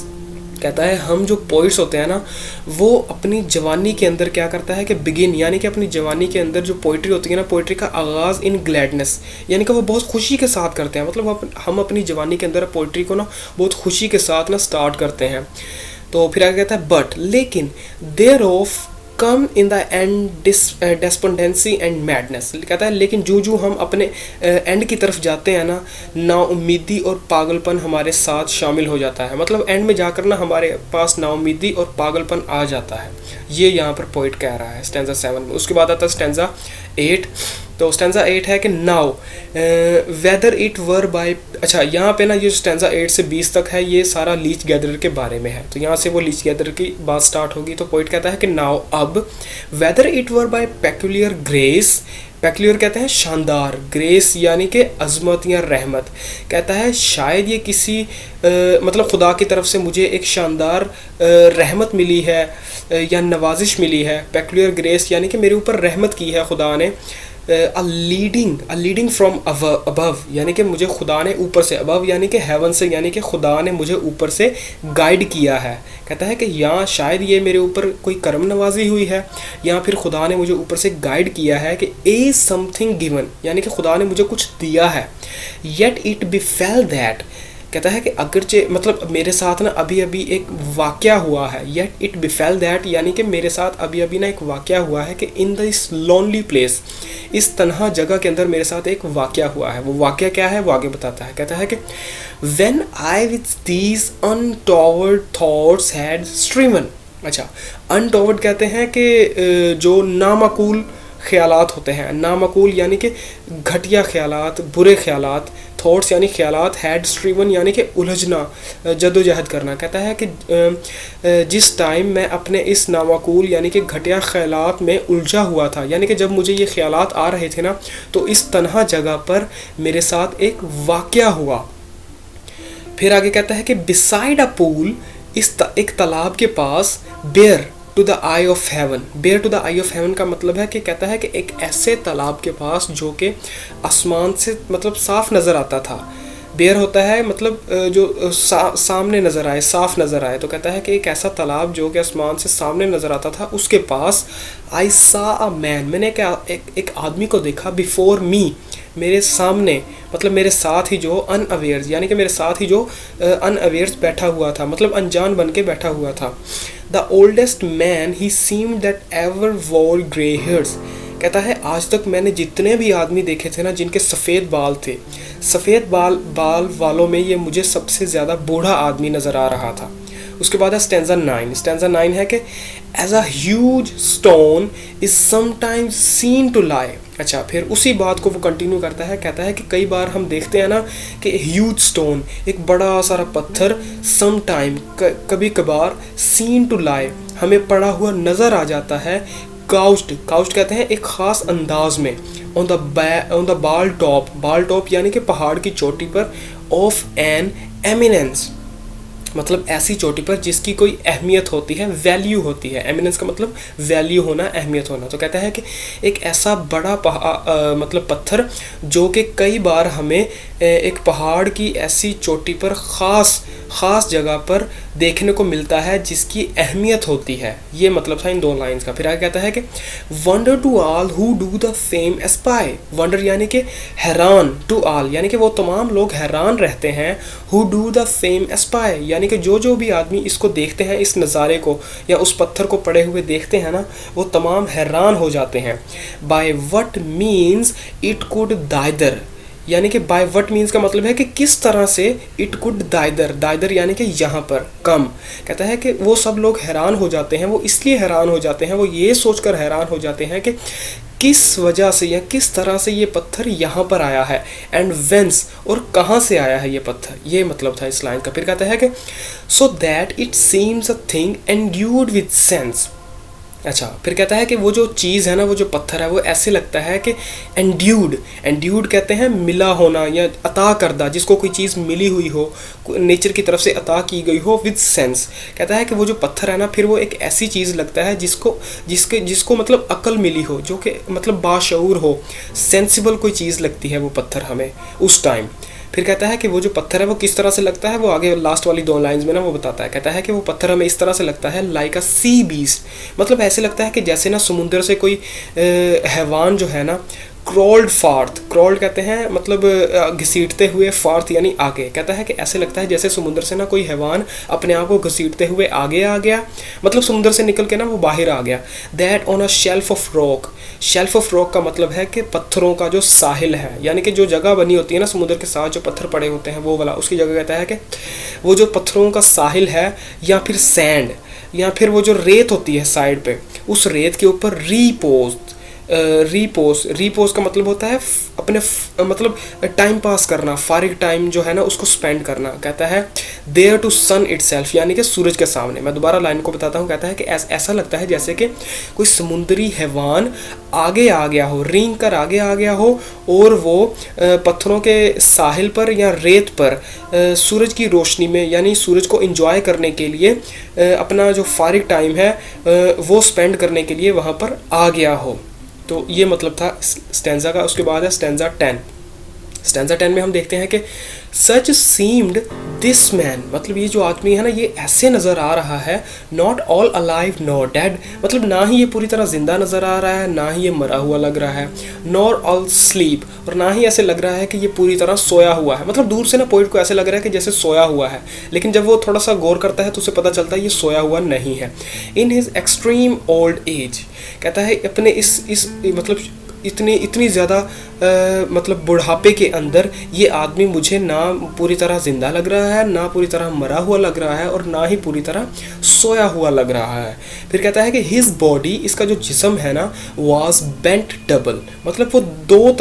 कहता है हम जो पोइट्स होते हैं ना, वो अपनी जवानी के अंदर क्या करता है कि बिगिन, यानी कि अपनी जवानी के अंदर जो पोइट्री होती है ना, पोइट्री का आगाज़ इन ग्लैडनेस, यानी कि वो बहुत खुशी के साथ करते हैं। मतलब हम अपनी जवानी के अंदर पोइट्री को ना बहुत खुशी के साथ ना स्टार्ट करते हैं। तो फिर आगे कहता है बट, लेकिन thereof come in the end despondency and madness. कहता है लेकिन जो हम अपने एंड की तरफ जाते हैं ना, नाउम्मीदी और पागलपन हमारे साथ शामिल हो जाता है। मतलब एंड में जाकर ना हमारे पास नाउम्मीदी और पागलपन आ जाता है, ये यहाँ पर पोइट कह रहा है स्टैंजा 7 में। उसके बाद आता है स्टैंजा 8। तो स्टैंजा 8 है कि now whether it were by. अच्छा, यहाँ पे ना ये स्टैंजा 8 से 20 तक है, ये सारा लीच गैदरर के बारे में है। तो यहाँ से वो लीच गैदरर की बात स्टार्ट होगी। तो पोइट कहता है कि नाउ अब, whether it were by peculiar grace. Peculiar कहते हैं शानदार, ग्रेस यानी कि अजमत या रहमत। कहता है शायद ये किसी मतलब खुदा की तरफ से मुझे एक शानदार रहमत मिली है या नवाजिश मिली है। पेक्यूलियर ग्रेस यानी कि मेरे ऊपर रहमत की है खुदा ने। अ लीडिंग फ्रॉम अबव, यानी कि मुझे खुदा ने ऊपर से, अबव यानी कि हेवन से, यानी कि खुदा ने मुझे ऊपर से गाइड किया है। कहता है कि यहाँ शायद ये मेरे ऊपर कोई करम नवाजी हुई है, या फिर खुदा ने मुझे ऊपर से गाइड किया है कि ए समथिंग गिवन, यानी कि खुदा ने मुझे कुछ दिया है। येट इट बिफेल दैट, कहता है कि अगरचे मतलब मेरे साथ ना अभी अभी एक वाक़या हुआ है, येट इट बिफेल दैट, यानी कि मेरे साथ अभी अभी ना एक वाक़या हुआ है कि इन दिस लोनली प्लेस, इस तन्हा जगह के अंदर मेरे साथ एक वाक़या हुआ है। वो वाक़या क्या है वो आगे बताता है। कहता है कि when I with these untoward thoughts had striven. अच्छा, अनटॉवर्ड कहते हैं कि जो नामाकूल ख्यालात होते हैं, नामाकूल यानी कि घटिया ख्यालात, बुरे ख्यालात, थॉट्स यानी ख्यालात, हैड स्ट्रीवन यानी कि उलझना, जदोजहद करना। कहता है कि जिस टाइम मैं अपने इस नामाकूल यानी कि घटिया ख्यालात में उलझा हुआ था, यानी कि जब मुझे ये ख्यालात आ रहे थे ना, तो इस तन्हा जगह पर मेरे साथ एक वाक़या हुआ। फिर आगे कहता है कि बिसाइड अ पूल, एक तालाब के पास, bare to the eye of heaven. Bare to the eye of heaven का मतलब है कि कहता है कि एक ऐसे तालाब के पास जो कि आसमान से मतलब साफ नज़र आता था। बेयर होता है मतलब जो सामने नज़र आए, साफ नज़र आए। तो कहता है कि एक ऐसा तालाब जो कि आसमान से सामने नज़र आता था, उसके पास आई सा अ मैन, मैंने एक आदमी को देखा, बिफोर मी, मेरे सामने, मतलब मेरे साथ ही जो अनअवेयर्स, यानी कि मेरे साथ ही जो अनअवेयर्स बैठा हुआ था, मतलब अनजान बन के बैठा हुआ था। The oldest man he seemed that ever वोर ग्रे हेयर्स। कहता है आज तक मैंने जितने भी आदमी देखे थे ना जिनके सफ़ेद बाल थे, सफ़ेद बाल वालों में ये मुझे सबसे ज़्यादा बूढ़ा आदमी नज़र आ रहा था। उसके बाद है स्टैंजा 9। स्टैंजा 9 है कि as a huge stone is sometimes seen to lie. अच्छा, फिर उसी बात को वो कंटिन्यू करता है। कहता है कि कई बार हम देखते हैं ना कि ह्यूज स्टोन, एक बड़ा सारा पत्थर, समटाइम कभी कभार, सीन टू लाई हमें पड़ा हुआ नज़र आ जाता है। काउस्ड कहते हैं एक ख़ास अंदाज में, ऑन द बाल टॉप यानी कि पहाड़ की चोटी पर, ऑफ एन एमिनेंस मतलब ऐसी चोटी पर जिसकी कोई अहमियत होती है, वैल्यू होती है। एमिनेंस का मतलब वैल्यू होना, अहमियत होना। तो कहता है कि एक ऐसा बड़ा मतलब पत्थर जो कि कई बार हमें एक पहाड़ की ऐसी चोटी पर ख़ास जगह पर देखने को मिलता है जिसकी अहमियत होती है। ये मतलब था इन 2 लाइंस का। फिर आगे कहता है कि wonder to all who do the same espy. Wonder यानी कि हैरान, टू ऑल यानी कि वो तमाम लोग हैरान रहते हैं, हु डू द सेम एस्पाई यानी कि जो भी आदमी इसको देखते हैं, इस नज़ारे को या उस पत्थर को पड़े हुए देखते हैं ना, वो तमाम हैरान हो जाते हैं। By what means it could thither, यानी कि बाय वट मीन्स का मतलब है कि किस तरह से इट कुड दाइदर यानी कि यहाँ पर कम। कहता है कि वो सब लोग हैरान हो जाते हैं, वो इसलिए हैरान हो जाते हैं, वो ये सोचकर हैरान हो जाते हैं कि किस वजह से या किस तरह से ये पत्थर यहाँ पर आया है, एंड वेंस और कहाँ से आया है ये पत्थर। ये मतलब था इस लाइन का। फिर कहता है कि so that it seems a thing endued with sense. अच्छा, फिर कहता है कि वो जो चीज़ है ना, वो जो पत्थर है, वो ऐसे लगता है कि एंड्यूड कहते हैं मिला होना या अता करदा, जिसको कोई चीज़ मिली हुई हो, नेचर की तरफ से अता की गई हो, विद सेंस। कहता है कि वो जो पत्थर है ना, फिर वो एक ऐसी चीज़ लगता है जिसको मतलब अकल मिली हो, जो कि मतलब बाशऊर हो, सेंसिबल कोई चीज़ लगती है वो पत्थर हमें उस टाइम। फिर कहता है कि वो जो पत्थर है वो किस तरह से लगता है, वो आगे लास्ट वाली 2 लाइंस में ना वो बताता है। कहता है कि वो पत्थर हमें इस तरह से लगता है लाइक अ सी बीस्ट, मतलब ऐसे लगता है कि जैसे ना समुंदर से कोई हैवान जो है ना, क्रॉल्ड कहते हैं मतलब घसीटते हुए, फार्थ यानी आगे। कहता है कि ऐसे लगता है जैसे समुद्र से ना कोई हैवान अपने आप को घसीटते हुए आगे आ गया, मतलब समुद्र से निकल के ना वो बाहर आ गया। That on a shelf of rock का मतलब है कि पत्थरों का जो साहिल है, यानी कि जो जगह बनी होती है ना समुद्र के साथ जो पत्थर पड़े होते हैं वो वाला, उसकी जगह कहता है कि वो जो पत्थरों का साहिल है, या फिर सैंड, या फिर वो जो रेत होती है साइड पे, उस रेत के ऊपर रीपोज का मतलब होता है अपने मतलब टाइम पास करना, फारिग टाइम जो है ना उसको स्पेंड करना। कहता है देयर टू सन इटसेल्फ, यानी कि सूरज के सामने। मैं दोबारा लाइन को बताता हूँ। कहता है कि ऐसा लगता है जैसे कि कोई समुद्री हैवान आगे आ गया हो, रेंग कर आगे आ गया हो, और वो पत्थरों के साहिल पर या रेत पर सूरज की रोशनी में, यानी सूरज को एंजॉय करने के लिए अपना जो फारिग टाइम है वो स्पेंड करने के लिए वहाँ पर आ गया हो। तो ये मतलब था स्टैंजा का। उसके बाद है स्टैंजा 10 में हम देखते हैं कि सच सीम्ड दिस मैन, मतलब ये जो आदमी है ना ये ऐसे नज़र आ रहा है, not all alive nor dead, मतलब ना ही ये पूरी तरह ज़िंदा नज़र आ रहा है, ना ही ये मरा हुआ लग रहा है, नॉर ऑल स्लीप, और ना ही ऐसे लग रहा है कि ये पूरी तरह सोया हुआ है। मतलब दूर से ना पोइट को ऐसे लग रहा है कि जैसे सोया हुआ है, लेकिन जब वो थोड़ा सा गौर करता है तो उसे पता चलता है ये सोया हुआ नहीं है। In his extreme old age, कहता है अपने इस मतलब इतनी इतनी ज़्यादा मतलब बुढ़ापे के अंदर ये आदमी मुझे ना पूरी तरह ज़िंदा लग रहा है, ना पूरी तरह मरा हुआ लग रहा है, और ना ही पूरी तरह सोया हुआ लग रहा है। फिर कहता है कि हिज बॉडी, इसका जो जिस्म है ना, वाज बेंट डबल, मतलब वो दो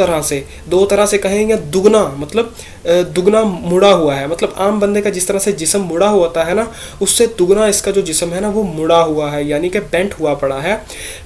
तरह से कहेंगे दुगना, मतलब दुगना मुड़ा हुआ है। मतलब आम बंदे का जिस तरह से जिस्म मुड़ा हुआ होता है ना, उससे दुगना इसका जो जिस्म है ना वो मुड़ा हुआ है, यानी कि बेंट हुआ पड़ा है।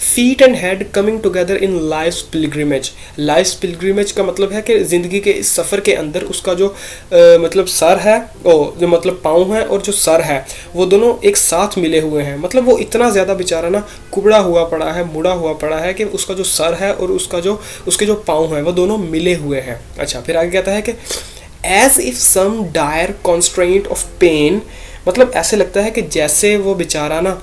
Feet and head coming together in life's pilgrimage, life's pilgrimage का मतलब है कि ज़िंदगी के इस सफ़र के अंदर उसका जो मतलब सर है, जो मतलब पाँव है और जो सर है, वो दोनों एक साथ मिले हुए हैं। मतलब वो इतना ज़्यादा बेचारा ना कुबड़ा हुआ पड़ा है, मुड़ा हुआ पड़ा है कि उसका जो सर है और उसके जो पाँव हैं वो दोनों मिले हुए हैं। अच्छा, फिर आगे कहता है कि as if some dire constraint of pain, मतलब ऐसे लगता है कि जैसे वो बेचारा ना,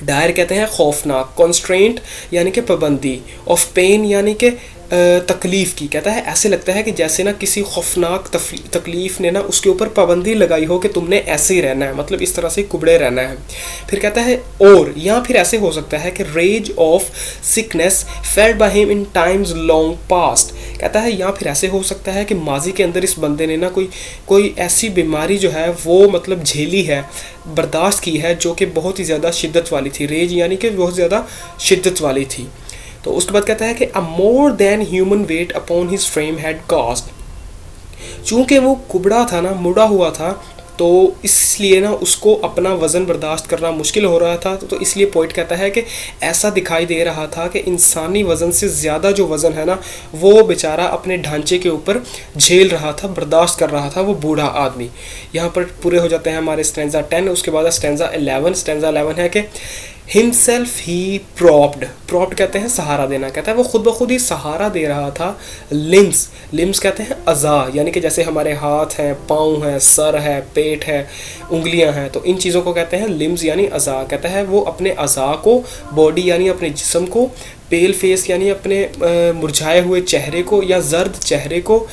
डायर कहते हैं खौफनाक, कॉन्स्ट्रेंट यानी कि पाबंदी, ऑफ पेन यानी कि तकलीफ़ की। कहता है ऐसे लगता है कि जैसे ना किसी खौफनाक तकलीफ़ ने ना उसके ऊपर पाबंदी लगाई हो कि तुमने ऐसे ही रहना है, मतलब इस तरह से कुबड़े रहना है। फिर कहता है और यहाँ फिर ऐसे हो सकता है कि rage of sickness felt by him in times long past, कहता है यहाँ फिर ऐसे हो सकता है कि माजी के अंदर इस बंदे ने ना कोई ऐसी बीमारी जो है वो मतलब झेली है, बर्दाश्त की है, जो कि बहुत ही ज़्यादा शिद्दत वाली थी। रेज यानी कि बहुत ज़्यादा शिद्दत वाली थी। तो उसके बाद कहता है कि a more than human weight upon his frame had cast, चूँकि वो कुबड़ा था ना, मुड़ा हुआ था, तो इसलिए ना उसको अपना वज़न बर्दाश्त करना मुश्किल हो रहा था। तो इसलिए पोइट कहता है कि ऐसा दिखाई दे रहा था कि इंसानी वज़न से ज़्यादा जो वज़न है ना वो बेचारा अपने ढांचे के ऊपर झेल रहा था, बर्दाश्त कर रहा था वो बूढ़ा आदमी। यहाँ पर पूरे हो जाते हैं हमारे स्टैंजा 10। उसके बाद स्टैंजा 11। स्टैंजा 11 है कि हिमसेल्फ ही प्रॉप्ड, प्रॉप्ड कहते हैं सहारा देना, कहता है वो खुद ब खुद ही सहारा दे रहा था। लिम्स, लिम्स कहते हैं अज़ा, यानी कि जैसे हमारे हाथ हैं, पाँव हैं, सर है, पेट है, उंगलियां हैं, तो इन चीज़ों को कहते हैं लिम्स यानी अज़ा। कहता है वो अपने अज़ा को, बॉडी यानी अपने जिस्म को, पेल फेस यानी अपने मुरझाए हुए चेहरे को या जर्द चेहरे को,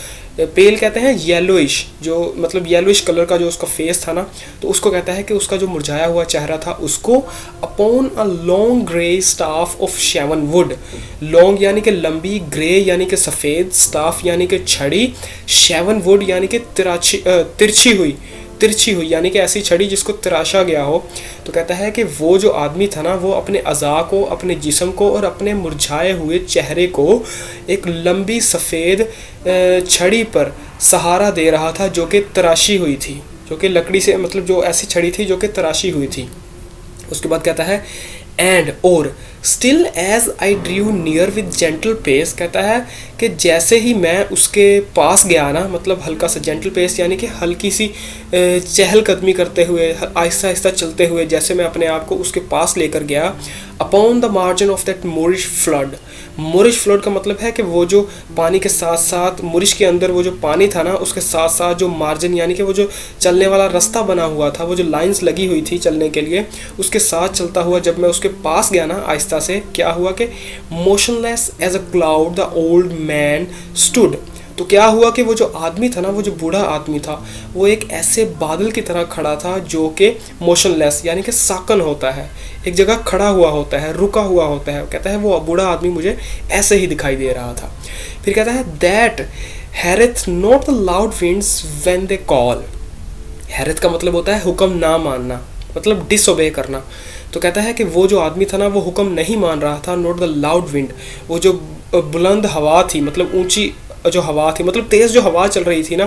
पेल कहते हैं येलोइश, जो मतलब येलोइश कलर का जो उसका फेस था ना, तो उसको कहता है कि उसका जो मुरझाया हुआ चेहरा था उसको, upon a long grey staff of shaven wood, long यानी कि लंबी, ग्रे यानी कि सफ़ेद, स्टाफ यानी कि छड़ी, शेवन वुड यानी कि तिरछी हुई यानी कि ऐसी छड़ी जिसको तराशा गया हो। तो कहता है कि वो जो आदमी था ना वो अपने अज़ा को, अपने जिस्म को और अपने मुरझाए हुए चेहरे को एक लंबी सफ़ेद छड़ी पर सहारा दे रहा था, जो कि तराशी हुई थी, जो कि लकड़ी से, मतलब जो ऐसी छड़ी थी जो कि तराशी हुई थी। उसके बाद कहता है एंड और still as I drew near with gentle pace, कहता है कि जैसे ही मैं उसके पास गया ना, मतलब हल्का सा जेंटल पेस यानी कि हल्की सी चहलकदमी करते हुए, आहिस्ता आहिस्ता चलते हुए, जैसे मैं अपने आप को उसके पास लेकर गया, upon the margin of that moorish flood, moorish flood का मतलब है कि वो जो पानी के साथ साथ, मोरिश के अंदर वो जो पानी था ना उसके साथ साथ जो मार्जिन यानी कि वो जो चलने वाला रास्ता बना हुआ था, वो जो लाइंस लगी हुई थी चलने के लिए, उसके साथ चलता हुआ जब मैं उसके पास गया ना आहिस्ता से, क्या हुआ कि motionless as a cloud the old man stood, तो क्या हुआ कि वो जो आदमी था ना, वो जो बूढ़ा आदमी था, वो एक ऐसे बादल की तरह खड़ा था जो कि मोशनलेस यानी कि साकन होता है, एक जगह खड़ा हुआ होता है, रुका हुआ होता है। कहता है वो बूढ़ा आदमी मुझे ऐसे ही दिखाई दे रहा था। फिर कहता है that heareth not the loud winds when they call, heareth का मतलब होता है हुक्म ना मानना, मतलब डिसओबे करना। तो कहता है कि वो जो आदमी था ना वो हुक्म नहीं मान रहा था, नॉट द लाउड विंड, वो जो बुलंद हवा थी, मतलब ऊंची जो हवा थी, मतलब तेज़ जो हवा चल रही थी ना,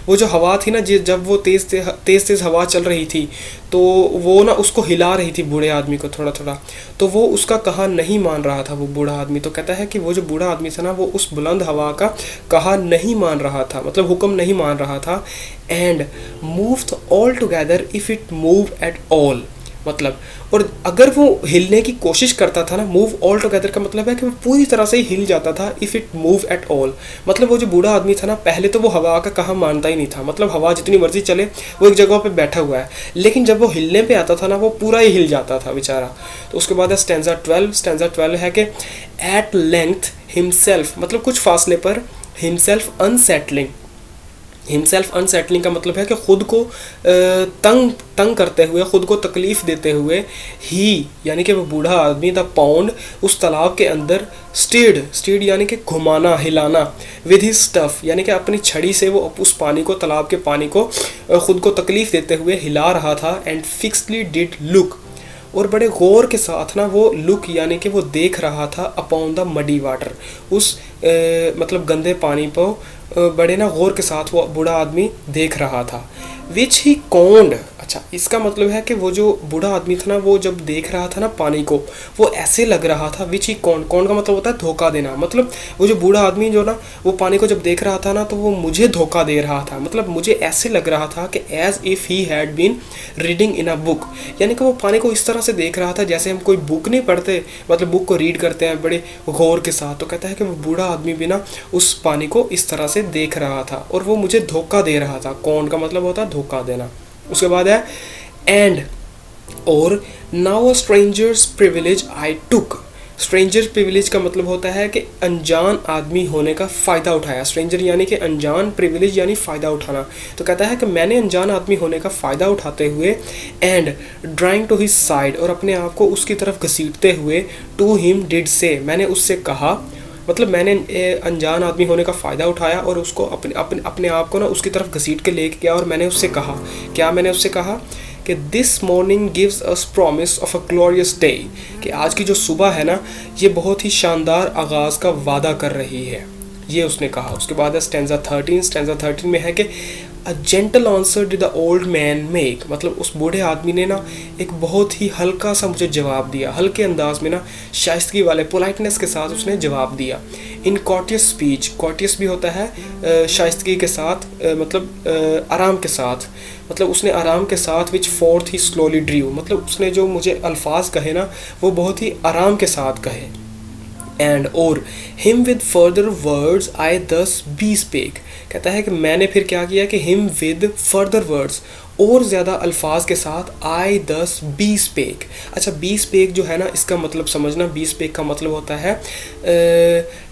वो जो हवा थी ना, जब वो तेज़ हवा चल रही थी तो वो ना उसको हिला रही थी बूढ़े आदमी को थोड़ा थोड़ा, तो वो उसका कहा नहीं मान रहा था वो बूढ़ा आदमी। तो कहता है कि वो जो बूढ़ा आदमी था ना वो उस बुलंद हवा का कहा नहीं मान रहा था, मतलब हुक्म नहीं मान रहा था। And moved all together if it move at all, मतलब, और अगर वो हिलने की कोशिश करता था ना, मूव ऑल टुगेदर का मतलब है कि वो पूरी तरह से ही हिल जाता था, if it move at all. मतलब वो जो बूढ़ा आदमी था ना, पहले तो वो हवा का कहा मानता ही नहीं था, मतलब हवा जितनी मर्जी चले वो एक जगह पे बैठा हुआ है, लेकिन जब वो हिलने पे आता था ना वो पूरा ही हिल जाता था बेचारा। तो उसके बाद है स्टैंजा 12। स्टैंजा 12 है कि एट लेंथ हिमसेल्फ, मतलब कुछ फासले पर, हिमसेल्फ अनसेटलिंग। हिमसेल्फ अनसेटलिंग का मतलब है कि खुद को तंग तंग करते हुए, खुद को तकलीफ़ देते हुए, ही यानी कि वो बूढ़ा आदमी द पाउंड उस तालाब के अंदर स्टीड यानी कि घुमाना, हिलाना, विद हिज स्टफ यानी कि अपनी छड़ी से वो उस पानी को, तालाब के पानी को खुद को तकलीफ़ देते हुए हिला रहा था। एंड फिक्सली डिड लुक, और बड़े गौर के साथ ना वो लुक यानी कि वो देख रहा था अपॉन द मडी वाटर, उस मतलब गंदे पानी को बड़े ना गौर के साथ वो बूढ़ा आदमी देख रहा था। विच ही कौंड, अच्छा इसका मतलब है कि वो जो बूढ़ा आदमी था ना, वो जब देख रहा था ना पानी को, वो ऐसे लग रहा था, विच ही कौंड, कौंड का मतलब होता है धोखा देना, मतलब वो जो बूढ़ा आदमी जो ना वो पानी को जब देख रहा था ना, तो वो मुझे धोखा दे रहा था, मतलब मुझे ऐसे लग रहा था कि as if he had been reading in a book, यानी कि वो पानी को इस तरह से देख रहा था जैसे हम कोई बुक नहीं पढ़ते, मतलब बुक को रीड करते हैं बड़े गौर के साथ। तो कहता है कि वो बूढ़ा आदमी भी ना उस पानी को इस तरह से देख रहा था और वो मुझे धोखा दे रहा था। कौन का मतलब होता है धोखा देना। उसके बाद है एंड और नाउ अ स्ट्रेंजर्स प्रिविलेज आई टुक। स्ट्रेंजर प्रिविलेज का मतलब होता है कि अनजान आदमी होने का फ़ायदा उठाया। स्ट्रेंजर यानी कि अनजान, प्रिविलेज यानी फ़ायदा उठाना। तो कहता है कि मैंने अनजान आदमी होने का फ़ायदा उठाते हुए, and drawing to his side, और अपने आप को उसकी तरफ घसीटते हुए, टू हिम डिड से, मैंने उससे कहा, मतलब मैंने अनजान आदमी होने का फ़ायदा उठाया और उसको अपने आप को ना उसकी तरफ घसीट के लेके गया और मैंने उससे कहा, क्या मैंने उससे कहा कि this morning gives us promise of a glorious day, कि आज की जो सुबह है ना ये बहुत ही शानदार आगाज़ का वादा कर रही है, ये उसने कहा। उसके बाद है स्टैंजा 13। स्टैंजा 13 में है कि a gentle answer did the old man make, मतलब उस बूढ़े आदमी ने ना एक बहुत ही हल्का सा मुझे जवाब दिया, हल्के अंदाज में ना शाइस्तगी वाले पोलाइटनेस के साथ उसने जवाब दिया। इन कॉटियस स्पीच, कॉटियस भी होता है शाइस्तगी के साथ, मतलब आराम के साथ, मतलब उसने आराम के साथ, विच फोर्थ ही स्लोली ड्रीव, मतलब उसने जो मुझे अल्फाज कहे ना वो बहुत ही आराम के साथ कहे। एंड और him with further words I दस बी स्पेक, कहता है कि मैंने फिर क्या किया कि हिम विद फर्दर वर्ड्स, और ज़्यादा अल्फाज के साथ, आई दस बी स्पेक। अच्छा बी स्पेक जो है ना इसका मतलब समझना, बी स्पेक का मतलब होता है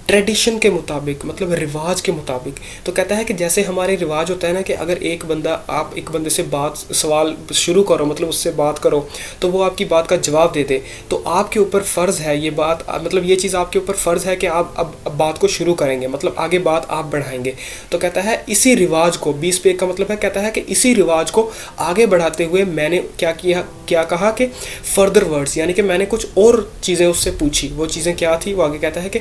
ट्रेडिशन के मुताबिक, मतलब रिवाज के मुताबिक। तो कहता है कि जैसे हमारे रिवाज होता है ना कि अगर एक बंदा, आप एक बंदे से बात सवाल शुरू करो, मतलब उससे बात करो तो वो आपकी बात का जवाब दे दे, तो आपके ऊपर फ़र्ज़ है ये बात, मतलब ये चीज़ आपके ऊपर फ़र्ज़ है कि आप अब बात को शुरू करेंगे, मतलब आगे बात आप बढ़ाएंगे। तो कहता है इसी रिवाज को, बी स्पेक का मतलब है, कहता है कि इसी रिवाज को आगे बढ़ाते हुए मैंने क्या किया, क्या कहा कि फर्दर वर्ड्स, यानी कि मैंने कुछ और चीज़ें उससे पूछी। वो चीज़ें क्या थी, वो आगे कहता है कि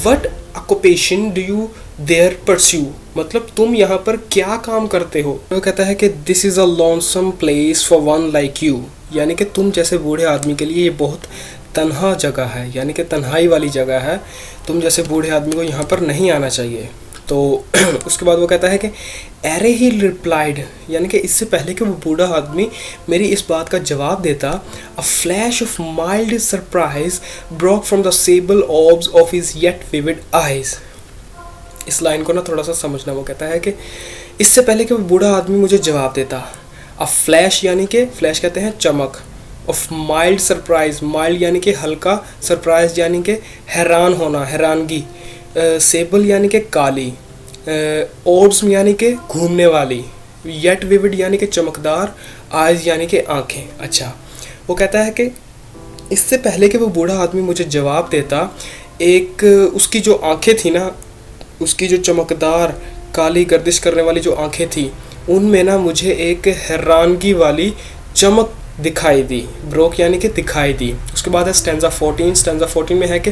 what occupation do you there pursue, मतलब तुम यहाँ पर क्या काम करते हो। वो कहता है कि this is a lonesome place for one like you, यानी कि तुम जैसे बूढ़े आदमी के लिए ये बहुत तन्हा जगह है, यानी कि तन्हाई वाली जगह है, तुम जैसे बूढ़े आदमी को यहाँ पर नहीं आना चाहिए। तो उसके बाद वो कहता है कि एरे ही रिप्लाइड, यानी कि इससे पहले कि वो बूढ़ा आदमी मेरी इस बात का जवाब देता, a flash of mild surprise broke from the sable orbs of his yet vivid eyes. इस लाइन को ना थोड़ा सा समझना। वो कहता है कि इससे पहले कि वो बूढ़ा आदमी मुझे जवाब देता, अ फ्लैश यानी कि फ्लैश कहते हैं चमक, ऑफ माइल्ड सरप्राइज, माइल्ड यानी कि हल्का, सरप्राइज यानी कि हैरान होना, हैरानगी, सेबल यानी कि काली, ओड्स यानी कि घूमने वाली, येट विविड यानी कि चमकदार, आइज यानी कि आँखें। अच्छा वो कहता है कि इससे पहले कि वो बूढ़ा आदमी मुझे जवाब देता, एक उसकी जो आँखें थी ना, उसकी जो चमकदार काली गर्दिश करने वाली जो आँखें थी, उनमें ना मुझे एक हैरानगी वाली चमक दिखाई दी, ब्रोक यानी कि दिखाई दी। उसके बाद है स्टैंजा 14। स्टैंजा 14 में है कि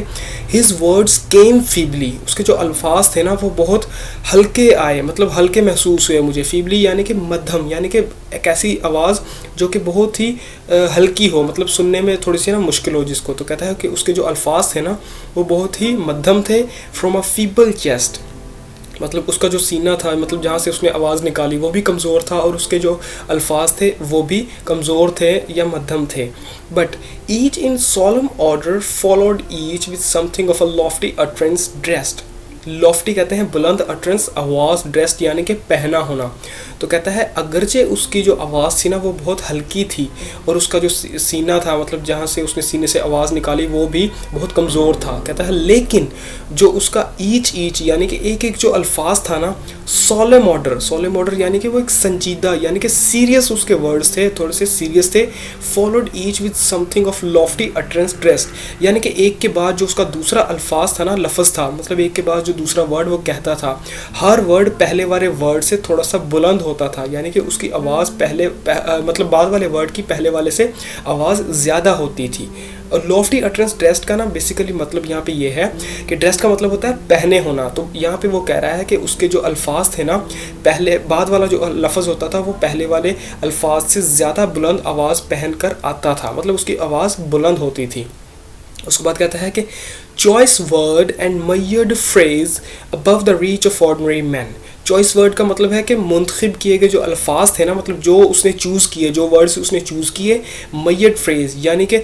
हिज वर्ड्स केम फीबली, उसके जो अल्फाज थे ना वो बहुत हल्के आए, मतलब हल्के महसूस हुए मुझे। फीबली यानी कि मध्यम, यानी कि एक ऐसी आवाज़ जो कि बहुत ही हल्की हो, मतलब सुनने में थोड़ी सी ना मुश्किल हो जिसको। तो कहता है कि उसके जो अल्फाज थे ना वो बहुत ही मध्यम थे। फ्रॉम अ फीबल चेस्ट, मतलब उसका जो सीना था, मतलब जहाँ से उसने आवाज़ निकाली, वो भी कमज़ोर था, और उसके जो अल्फाज थे वो भी कमज़ोर थे या मध्यम थे. But each in solemn order followed each with something of a Lofty utterance dressed. Lofty कहते हैं बुलंद, अटरेंस आवाज़, ड्रेस्ड यानी कि पहना होना. तो कहता है अगरचे उसकी जो आवाज़ थी ना वो बहुत हल्की थी, और उसका जो सीना था, मतलब जहाँ से उसने सीने से आवाज़ निकाली, वो भी बहुत कमज़ोर था. कहता है लेकिन जो उसका ईच यानी कि एक एक जो अल्फाज था ना, सोलेम ऑर्डर यानी कि वो एक संजीदा यानी कि सीरियस उसके वर्ड्स थे, थोड़े से सीरियस थे. Followed each with something of Lofty utterance dressed यानी कि एक के बाद जो उसका दूसरा अल्फाज था ना, लफ्ज़ था, मतलब एक के बाद जो दूसरा वर्ड वो कहता था, हर वर्ड पहले वाले वर्ड से थोड़ा सा बुलंद होता था. यानी कि उसकी आवाज़ मतलब बाद वाले वर्ड की पहले वाले से आवाज़ ज़्यादा होती थी. और लॉफ्टी अटरेंस ड्रेस्ड का ना बेसिकली मतलब यहाँ पे ये है कि ड्रेस्ड का मतलब होता है पहने होना. तो यहाँ पे वो कह रहा है कि उसके जो अल्फाज थे ना, पहले बाद वाला जो लफ्ज़ होता था वो पहले वाले अल्फाज से ज़्यादा बुलंद आवाज़ पहन कर आता था, मतलब उसकी आवाज़ बुलंद होती थी. उसके बाद कहता है कि choice word and मयर्ड phrase above the reach of ordinary man. Choice word का मतलब है कि मुंतखब किए गए जो अल्फाज थे ना, मतलब जो उसने चूज़ किए, जो वर्ड्स उसने चूज़ किए. मय्यड फ्रेज़ यानी कि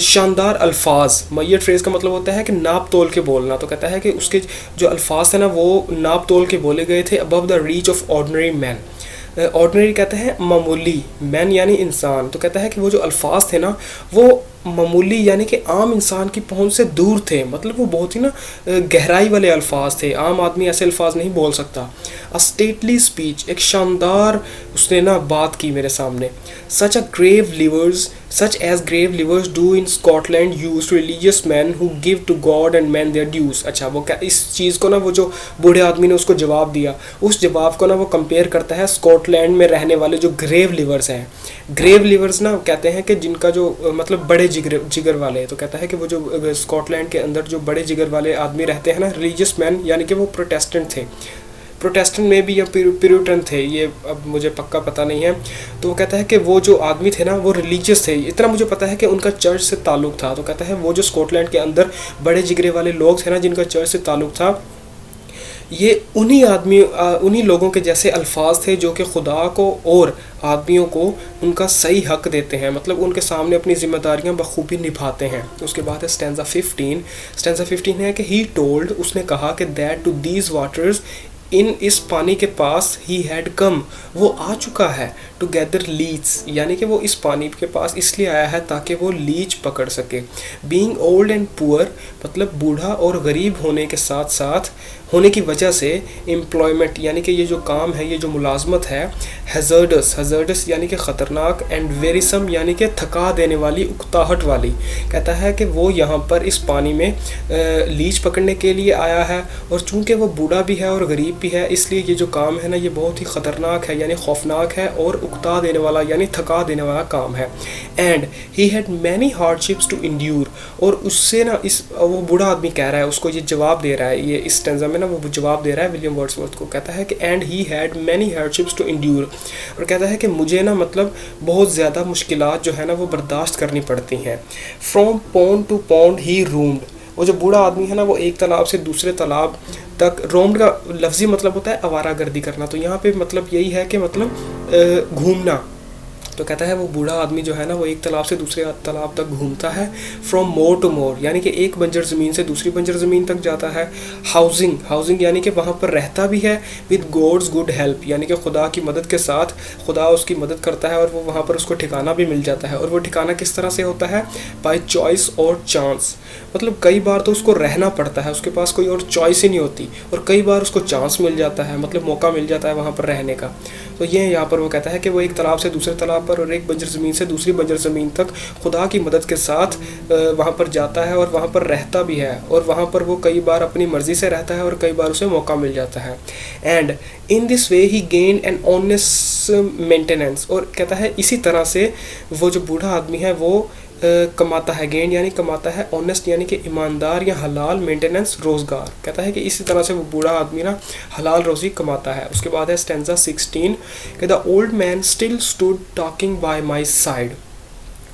शानदार अल्फाज. मय्यड फ्रेज़ का मतलब होता है कि नाप तोल के बोलना. तो कहता है कि उसके जो अल्फाज थे ना वो नाप तोल के बोले गए थे. Above the reach of ordinary man. Ordinary कहते हैं मामूली, मैन यानी इंसान. तो कहता है कि वो जो अल्फाज थे ना वो मामूली यानी कि आम इंसान की पहुंच से दूर थे, मतलब वो बहुत ही ना गहराई वाले अल्फाज थे. आम आदमी ऐसे अल्फाज नहीं बोल सकता. अ स्टेटली स्पीच, एक शानदार उसने ना बात की मेरे सामने. Such as grave livers do in Scotland use to religious man who give to God and man their dues. अच्छा, वो क्या इस चीज़ को ना, वो जो बूढ़े आदमी ने उसको जवाब दिया, उस जवाब को ना वो कंपेयर करता है स्कॉटलैंड में रहने वाले जो ग्रेव लिवर्स हैं. ग्रेव लिवर्स ना कहते हैं कि जिनका जो मतलब बड़े जिगर वाले. तो कहता है कि वो जो स्कॉटलैंड के अंदर जो बड़े जिगर वाले आदमी रहते हैं ना, रिलीजियस मैन यानी कि वो प्रोटेस्टेंट थे. प्रोटेस्टेंट में भी या प्यूरिटन थे, ये अब मुझे पक्का पता नहीं है. तो वो कहता है कि वो जो आदमी थे ना वो रिलीजियस थे. इतना मुझे पता है कि उनका चर्च से ताल्लुक़ था. तो कहता है वो जो स्कॉटलैंड के अंदर बड़े जिगरे वाले लोग थे ना जिनका चर्च से ताल्लुक़ था, ये उन्हीं लोगों के जैसे अल्फाज थे जो कि खुदा को और आदमियों को उनका सही हक देते हैं, मतलब उनके सामने अपनी जिम्मेदारियां बखूबी निभाते हैं. तो उसके बाद है स्टैंजा 15 है कि ही टोल्ड, उसने कहा कि दैट टू दीज वाटर्स इन, इस पानी के पास ही हैड कम, वो आ चुका है. टू गैदर लीच यानी कि वो इस पानी के पास इसलिए आया है ताकि वो लीच पकड़ सके. बीइंग ओल्ड एंड पुअर मतलब बूढ़ा और गरीब होने के साथ साथ होने की वजह से एम्प्लॉयमेंट यानी कि ये जो काम है, ये जो मुलाजमत है, हज़र्डस यानी कि ख़तरनाक, एंड वेरिसम यानी कि थका देने वाली, उकताहट वाली. कहता है कि वो यहाँ पर इस पानी में लीच पकड़ने के लिए आया है, और चूँकि वो बूढ़ा भी है और गरीब भी है, इसलिए ये जो काम है ना ये बहुत ही ख़तरनाक है यानी खौफनाक है, और उकता देने वाला यानी थका देने वाला काम है. And he had many hardships to endure, और उससे ना वो बूढ़ा आदमी कह रहा है, उसको ये जवाब दे रहा है, ये इस स्टैंजा में ना वो जवाब दे रहा है विलियम वर्ड्सवर्थ को. कहता है कि and he had many hardships to endure, और कहता है कि मुझे ना मतलब बहुत ज़्यादा मुश्किलात जो है ना वो बर्दाश्त करनी पड़ती हैं. From pond to pond he roomed, वो जो बूढ़ा आदमी है ना वो एक तालाब से दूसरे तालाब तक, रोम्ड का लफ्ज़ी मतलब होता है आवारागर्दी करना. तो यहाँ पे मतलब यही है कि मतलब घूमना. तो कहता है वो बूढ़ा आदमी जो है ना वो एक तालाब से दूसरे तालाब तक घूमता है. फ्रॉम मोर टू मोर यानी कि एक बंजर ज़मीन से दूसरी बंजर ज़मीन तक जाता है. हाउसिंग यानी कि वहाँ पर रहता भी है. विद गॉड्स गुड हेल्प यानी कि खुदा की मदद के साथ खुदा उसकी मदद करता है, और वो वहाँ पर उसको ठिकाना भी मिल जाता है. और वो ठिकाना किस तरह से होता है? बाय चॉइस और चांस, मतलब कई बार तो उसको रहना पड़ता है, उसके पास कोई और चॉइस ही नहीं होती, और कई बार उसको चांस मिल जाता है, मतलब मौका मिल जाता है वहाँ पर रहने का. तो ये यहाँ पर वो कहता है कि वो एक तालाब से दूसरे तालाब पर और एक बंजर ज़मीन से दूसरी बंजर ज़मीन तक खुदा की मदद के साथ वहाँ पर जाता है, और वहाँ पर रहता भी है, और वहाँ पर वो कई बार अपनी मर्ज़ी से रहता है और कई बार उसे मौका मिल जाता है. And in this way he gain an honest maintenance, और कहता है इसी तरह से वो जो बूढ़ा आदमी है वो कमाता है. गेन यानी कमाता है, ऑनेस्ट यानी कि ईमानदार या हलाल, मेंटेनेंस रोज़गार. कहता है कि इसी तरह से वो बूढ़ा आदमी ना हलाल रोज़ी कमाता है. उसके बाद है स्टैंजा 16 कि the old man still stood talking bye my side.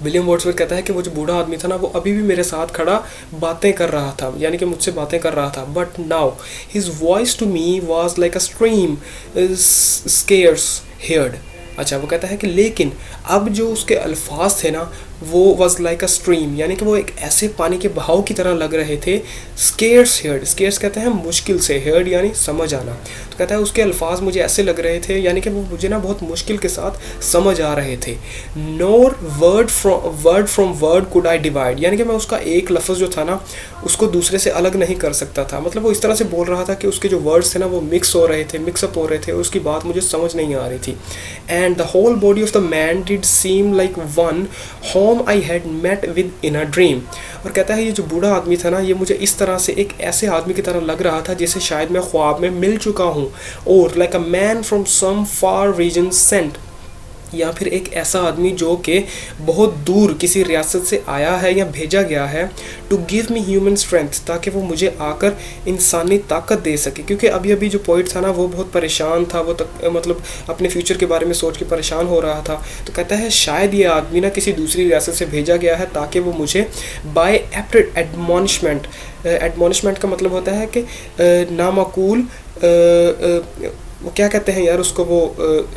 William Wordsworth कहता है कि वो जो बूढ़ा आदमी था ना वो अभी भी मेरे साथ खड़ा बातें कर रहा था, यानी कि मुझसे बातें कर रहा था, but now his voice to me was like a stream scarce heard. अच्छा, वो कहता है कि लेकिन अब जो उसके अल्फाज थे ना वो वॉज लाइक अ स्ट्रीम, यानी कि वो एक ऐसे पानी के बहाव की तरह लग रहे थे। स्केयर्स हेयर्ड, स्केयर्स कहते हैं मुश्किल से, हेयर्ड यानी समझ आना। तो कहता है उसके अल्फाज मुझे ऐसे लग रहे थे, यानी कि वो मुझे ना बहुत मुश्किल के साथ समझ आ रहे थे। Nor word from word could I divide, यानी कि मैं उसका एक लफ्ज़ जो था ना उसको दूसरे से अलग नहीं कर सकता था। मतलब वो इस तरह से बोल रहा था कि उसके जो वर्ड्स थे ना वो मिक्स हो रहे थे, मिक्सअप हो रहे थे, और उसकी बात मुझे समझ नहीं आ रही थी। And the whole body of the man did seem like one whom I had met with in a dream. और कहता है ये जो बूढ़ा आदमी था ना ये मुझे इस तरह से एक ऐसे आदमी की तरह लग रहा था जैसे शायद मैं ख्वाब में मिल चुका हूँ, और like a man from some far region sent, या फिर एक ऐसा आदमी जो कि बहुत दूर किसी रियासत से आया है या भेजा गया है, to give me human strength, ताकि वो मुझे आकर इंसानी ताकत दे सके। क्योंकि अभी अभी जो पोइट था ना वो बहुत परेशान था, वो मतलब अपने फ्यूचर के बारे में सोच के परेशान हो रहा था। तो कहता है शायद ये आदमी ना किसी दूसरी रियासत से भेजा गया है ताकि वो मुझे बाय एप्ट एडमॉनिशमेंट, एडमॉनिशमेंट का मतलब होता है कि नामाकूल, वो क्या कहते हैं यार उसको, वो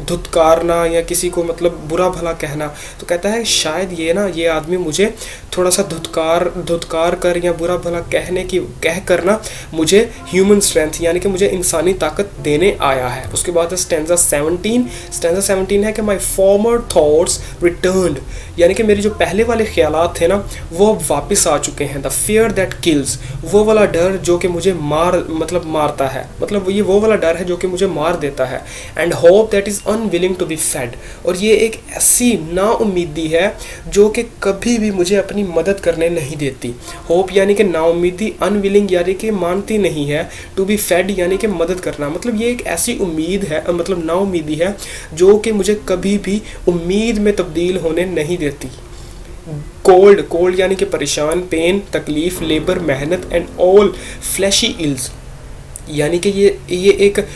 धुतकारना या किसी को मतलब बुरा भला कहना। तो कहता है शायद ये आदमी मुझे थोड़ा सा धुतकार कर या बुरा भला कह कर ना मुझे ह्यूमन स्ट्रेंथ यानी कि मुझे इंसानी ताकत देने आया है। उसके बाद स्टैंजा 17 है कि माई फॉर्मर थॉट्स रिटर्न्ड, यानी कि मेरे जो पहले वाले ख्यालात थे ना वो अब वापस आ चुके हैं। द फियर दैट किल्स, वो वाला डर जो कि मुझे मारता है, मतलब ये वो वाला डर है जो कि मुझे मार देता है। And hope that is unwilling to be fed, और ये एक ऐसी नाउम्मीदी है जो कि कभी भी मुझे अपनी मदद करने नहीं देती। होप यानी कि नाउम्मीदी, अनविलिंग यानी कि मानती नहीं है, टू बी फेड यानी कि मदद करना। मतलब ये एक ऐसी उम्मीद है, मतलब नाउम्मीदी है जो कि मुझे कभी भी उम्मीद में तब्दील होने नहीं देती। कोल्ड यानी कि परेशान, पेन तकलीफ, लेबर मेहनत, एंड ऑल फ्लैशी इल्स, यानी कि ये एक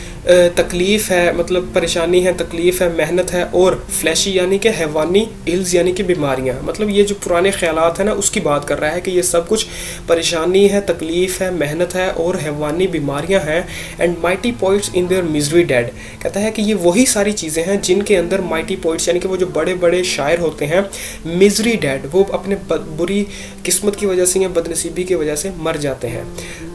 तकलीफ़ है, मतलब परेशानी है, तकलीफ़ है, मेहनत है, और फ्लैशी यानी कि हैवानी, इल्स यानी कि बीमारियाँ। मतलब ये जो पुराने ख्यालात हैं ना उसकी बात कर रहा है कि ये सब कुछ परेशानी है, तकलीफ़ है, मेहनत है और हैवानी बीमारियाँ हैं। And mighty points in their misery dead, कहता है कि ये वही सारी चीज़ें हैं जिनके अंदर माइटी पॉइंट्स यानी कि वो जो बड़े बड़े शायर होते हैं, मिजरी डेड, वो अपने बुरी किस्मत की वजह से या बदनसीबी की वजह से मर जाते हैं।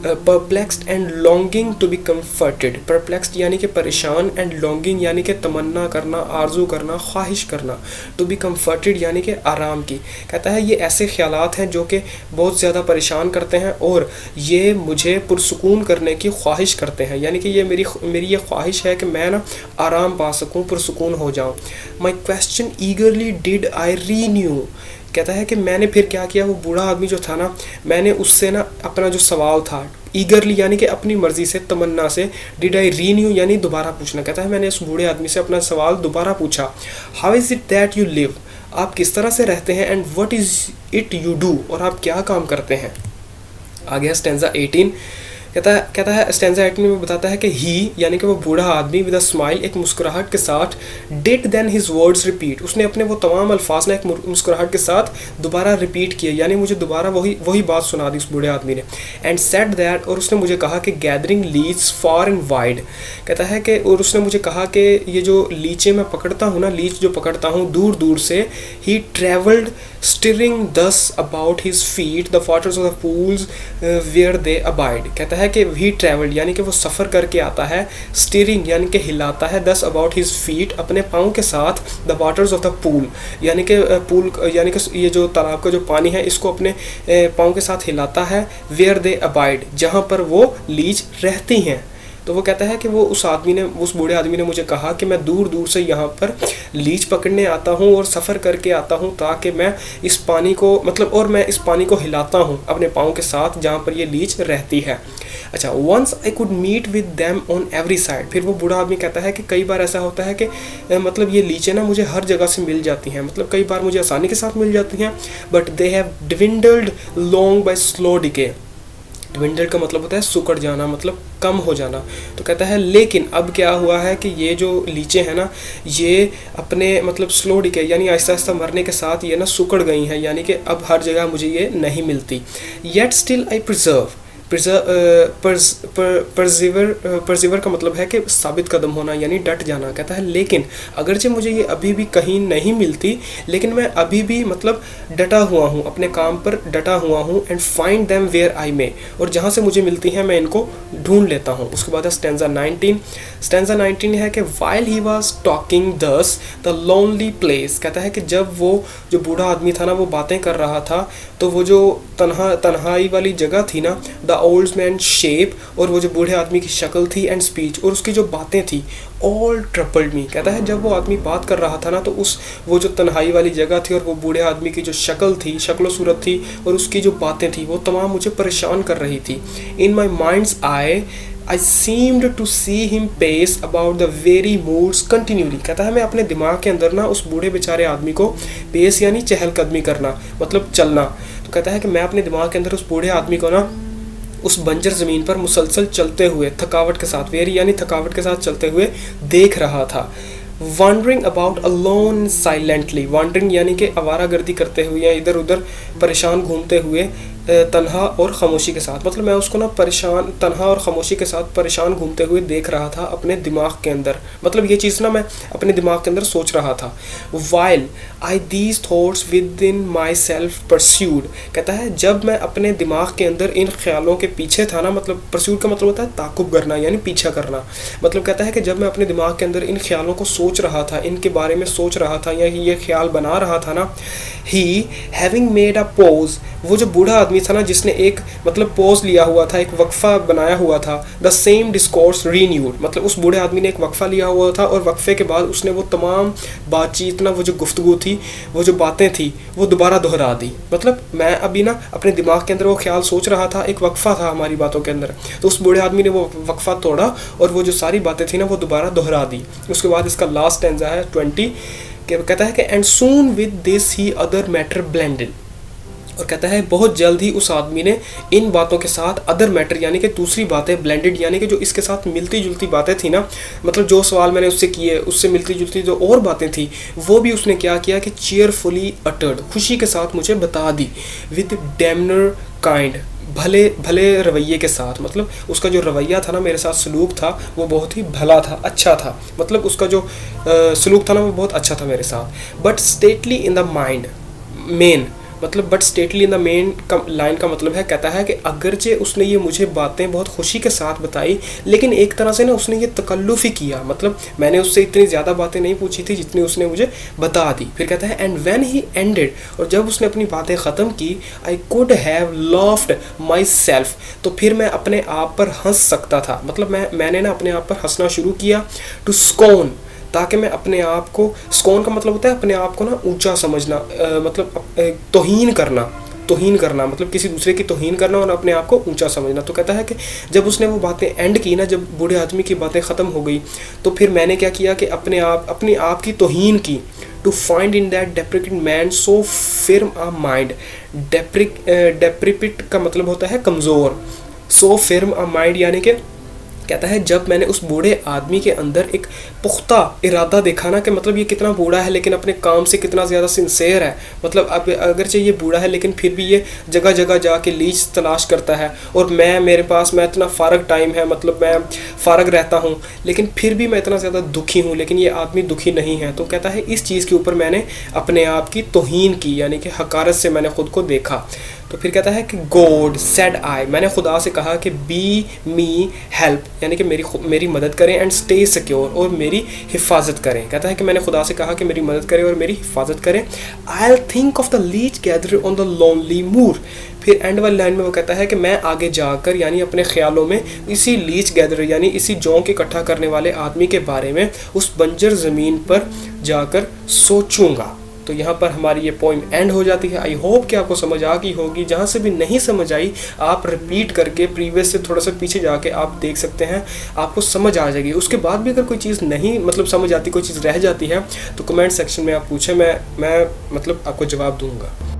Perplexed and longing to be comforted, perplexed यानी कि परेशान, एंड लॉन्गिंग यानी कि तमन्ना करना, आरजू करना, ख्वाहिश करना, टू बी कम्फर्टेड यानी कि आराम की। कहता है ये ऐसे ख्यालात हैं जो कि बहुत ज़्यादा परेशान करते हैं और ये मुझे पुरसुकून करने की ख्वाहिश करते हैं, यानी कि ये मेरी ये ख्वाहिश है कि मैं ना आराम पा सकूँ, पुरसुकून हो जाऊँ। My question ईगरली did I renew, कहता है कि मैंने फिर क्या किया, वो बूढ़ा आदमी जो था ना मैंने उससे ना अपना जो सवाल था, ईगरली यानी कि अपनी मर्ज़ी से, तमन्ना से, डिड आई रीन्यू यानी दोबारा पूछना। कहता है मैंने उस बूढ़े आदमी से अपना सवाल दोबारा पूछा, how is it that you live, आप किस तरह से रहते हैं, and what is it you do, और आप क्या काम करते हैं। आ गया स्टैंजा 18, कहता है स्टैंजा 18 में बताता है कि ही यानी कि वो बूढ़ा आदमी विद अ स्माइल, एक मुस्कुराहट के साथ, did then his words repeat, उसने अपने वो तमाम अल्फाज ना एक मुस्कुराहट के साथ दोबारा रिपीट किए, यानी मुझे दोबारा वही बात सुना दी उस बूढ़े आदमी ने। एंड सेड दैट, और उसने मुझे कहा कि gathering leech far and wide, कहता है कि और उसने मुझे कहा कि ये जो लीचें मैं पकड़ता हूँ ना, लीच जो पकड़ता हूँ दूर दूर से, he travelled stirring thus about his feet the waters of the pools where they abide, कहता है कि ही ट्रैवल्ड यानी कि वो सफ़र करके आता है, स्टीयरिंग यानी कि हिलाता है, दस अबाउट हिज फीट अपने पाँव के साथ, the waters of the pool यानी कि पूल यानी कि ये जो तालाब का जो पानी है इसको अपने पाँव के साथ हिलाता है, वेयर दे अबाइड जहाँ पर वो लीच रहती हैं। तो वो कहता है कि उस बूढ़े आदमी ने मुझे कहा कि मैं दूर दूर से यहाँ पर लीच पकड़ने आता हूँ और सफ़र करके आता हूँ ताकि मैं इस पानी को और मैं इस पानी को हिलाता हूँ अपने पाँव के साथ जहाँ पर ये लीच रहती है। अच्छा, once I could meet with them on every side, फिर वो बूढ़ा आदमी कहता है कि कई बार ऐसा होता है कि ये लीचें ना मुझे हर जगह से मिल जाती हैं, कई बार मुझे आसानी के साथ मिल जाती हैं, but they have dwindled long by slow decay, dwindled का मतलब होता है सुकड़ जाना, मतलब कम हो जाना। तो कहता है लेकिन अब क्या हुआ है कि ये जो लीचें हैं ना, ये अपने मतलब स्लो डिके यानी आहिस्ता आहिस्ता मरने के साथ ये ना सुकड़ गई हैं, यानी कि अब हर जगह मुझे ये नहीं मिलती। येट स्टिल आई परसिवर का मतलब है कि साबित कदम होना यानी डट जाना। कहता है लेकिन अगरचे मुझे ये अभी भी कहीं नहीं मिलती, लेकिन मैं अभी भी मतलब डटा हुआ हूँ, अपने काम पर डटा हुआ हूँ। And find them where I may, और जहाँ से मुझे मिलती हैं मैं इनको ढूंढ लेता हूँ। उसके बाद है स्टैंजा 19 है कि वाइल ही वॉज टॉकिंग दस द लोनली प्लेस। कहता है कि जब वो जो बूढ़ा आदमी था ना वो बातें कर रहा था, तो वो जो तन्हाई वाली जगह थी ना, द ओल्ड मैन शेप, और वो जो बूढ़े आदमी की शक्ल थी, एंड स्पीच, और उसकी जो बातें थी, ऑल ट्रपल्ड मी। कहता है जब वो आदमी बात कर रहा था ना, तो वो जो तन्हाई वाली जगह थी और वो बूढ़े आदमी की जो शक्ल थी, शक्ल सूरत थी, और उसकी जो बातें थी, वो तमाम मुझे परेशान कर रही थी। इन माई minds I seemed to see him pace about the very moods continually। कहता है मैं अपने दिमाग के अंदर ना उस बूढ़े बेचारे आदमी को, पेस यानी चहलकदमी करना, मतलब चलना। तो कहता है कि मैं अपने दिमाग के अंदर उस बूढ़े आदमी को ना उस बंजर ज़मीन पर मुसलसल चलते हुए थकावट के साथ, वेरी यानी थकावट के साथ चलते हुए देख रहा था। Wandering about alone silently, wandering यानी कि आवारागर्दी करते हुए या इधर उधर परेशान घूमते हुए, तन्हा और ख़ामोशी के साथ, मतलब मैं उसको ना परेशान, तन्हा और ख़ामोशी के साथ परेशान घूमते हुए देख रहा था अपने दिमाग के अंदर। मतलब ये चीज़ ना मैं अपने दिमाग के अंदर सोच रहा था। While I these thoughts within myself pursued. कहता है जब मैं अपने दिमाग के अंदर इन ख्यालों के पीछे था ना, मतलब परस्यूड का मतलब होता है ताकुब करना यानी पीछा करना। मतलब कहता है कि जब मैं अपने दिमाग के अंदर इन ख्यालों को सोच रहा था, इनके बारे में सोच रहा था या ये ख्याल बना रहा था ना, ही हैविंग मेड अ पोज, वो जो बूढ़ा आदमी था ना जिसने एक मतलब पोज लिया हुआ था, एक वक्फा बनाया हुआ था, द सेम डिस्कोर्स रीन्यूड, मतलब उस बूढ़े आदमी ने एक वक्फा लिया हुआ था और वक्फे के बाद उसने वो तमाम बातचीत ना, वो जो गुफ्तगू थी, वो जो बातें थी, वो दोबारा दोहरा दी। मतलब मैं अभी ना अपने दिमाग के अंदर वो ख्याल सोच रहा था, एक वक्फा था हमारी बातों के अंदर, तो उस बूढ़े आदमी ने वो वक्फा तोड़ा और वो जो सारी बातें थी ना वो दोबारा दोहरा दी। उसके बाद इसका लास्ट स्टैंजा है 20, कहता है कि and soon with this he other matter blended, और कहता है बहुत जल्द ही उस आदमी ने इन बातों के साथ अदर मैटर यानी कि दूसरी बातें, ब्लेंडेड यानी कि जो इसके साथ मिलती जुलती बातें थी ना, मतलब जो सवाल मैंने उससे किए उससे मिलती जुलती जो और बातें थी वो भी उसने क्या किया कि चीयरफुली अटर्ड, खुशी के साथ मुझे बता दी, विद डैमनर काइंड, भले भले रवैये के साथ। मतलब उसका जो रवैया था ना, मेरे साथ सलूक था, वो बहुत ही भला था, अच्छा था। मतलब उसका जो सलूक था ना वो बहुत अच्छा था मेरे साथ। But stately in the mind main, मतलब but stately in the main का लाइन का मतलब है, कहता है कि अगरचे उसने ये मुझे बातें बहुत खुशी के साथ बताई, लेकिन एक तरह से ना उसने ये तकल्लुफ़ ही किया, मतलब मैंने उससे इतनी ज़्यादा बातें नहीं पूछी थी जितनी उसने मुझे बता दी। फिर कहता है एंड व्हेन ही एंडेड, और जब उसने अपनी बातें ख़त्म की, I could have laughed my self, तो फिर मैं अपने आप पर हंस सकता था। मतलब मैंने ना अपने आप पर हंसना शुरू किया, टू स्कोन, ताकि मैं अपने आप को, स्कोन का मतलब होता है अपने आप को ना ऊंचा समझना, मतलब तौहीन करना, मतलब किसी दूसरे की तौहीन करना और अपने आप को ऊंचा समझना। तो कहता है कि जब उसने वो बातें एंड की ना, जब बूढ़े आदमी की बातें ख़त्म हो गई, तो फिर मैंने क्या किया कि अपने आप की तौहीन की, to find in that decrepit man so firm a mind. Decrepit का मतलब होता है कमज़ोर, सो फिर्म अ माइंड यानी कि कहता है जब मैंने उस बूढ़े आदमी के अंदर एक पुख्ता इरादा देखा ना, कि मतलब ये कितना बूढ़ा है लेकिन अपने काम से कितना ज़्यादा सिंसेयर है। मतलब अब अगरचे ये बूढ़ा है लेकिन फिर भी ये जगह जगह जाके लीज तलाश करता है, और मैं इतना फ़ारग टाइम है, मतलब मैं फ़ारग रहता हूँ, लेकिन फिर भी मैं इतना ज़्यादा दुखी हूँ, लेकिन ये आदमी दुखी नहीं है। तो कहता है इस चीज़ के ऊपर मैंने अपने आप की तौहीन की, यानी कि हकारत से मैंने ख़ुद को देखा। तो फिर कहता है कि गॉड सेड आई, मैंने खुदा से कहा कि बी मी हेल्प, यानी कि मेरी मदद करें, एंड स्टे सिक्योर, और मेरी हिफाजत करें। कहता है कि मैंने खुदा से कहा कि मेरी मदद करें और मेरी हिफाजत करें। I will think of the leech gatherer on the lonely moor. फिर एंड वाली लाइन में वो कहता है कि मैं आगे जाकर यानी अपने ख्यालों में इसी लीच गैदर यानी इसी जौं इकट्ठा करने वाले आदमी के बारे में उस बंजर ज़मीन पर जाकर सोचूंगा। तो यहाँ पर हमारी ये पोइम एंड हो जाती है। आई होप कि आपको समझ आ गई होगी। जहाँ से भी नहीं समझ आई आप रिपीट करके प्रीवियस से थोड़ा सा पीछे जाके आप देख सकते हैं, आपको समझ आ जाएगी। उसके बाद भी अगर कोई चीज़ नहीं मतलब समझ आती, कोई चीज़ रह जाती है, तो कमेंट सेक्शन में आप पूछें, मैं मतलब आपको जवाब दूँगा।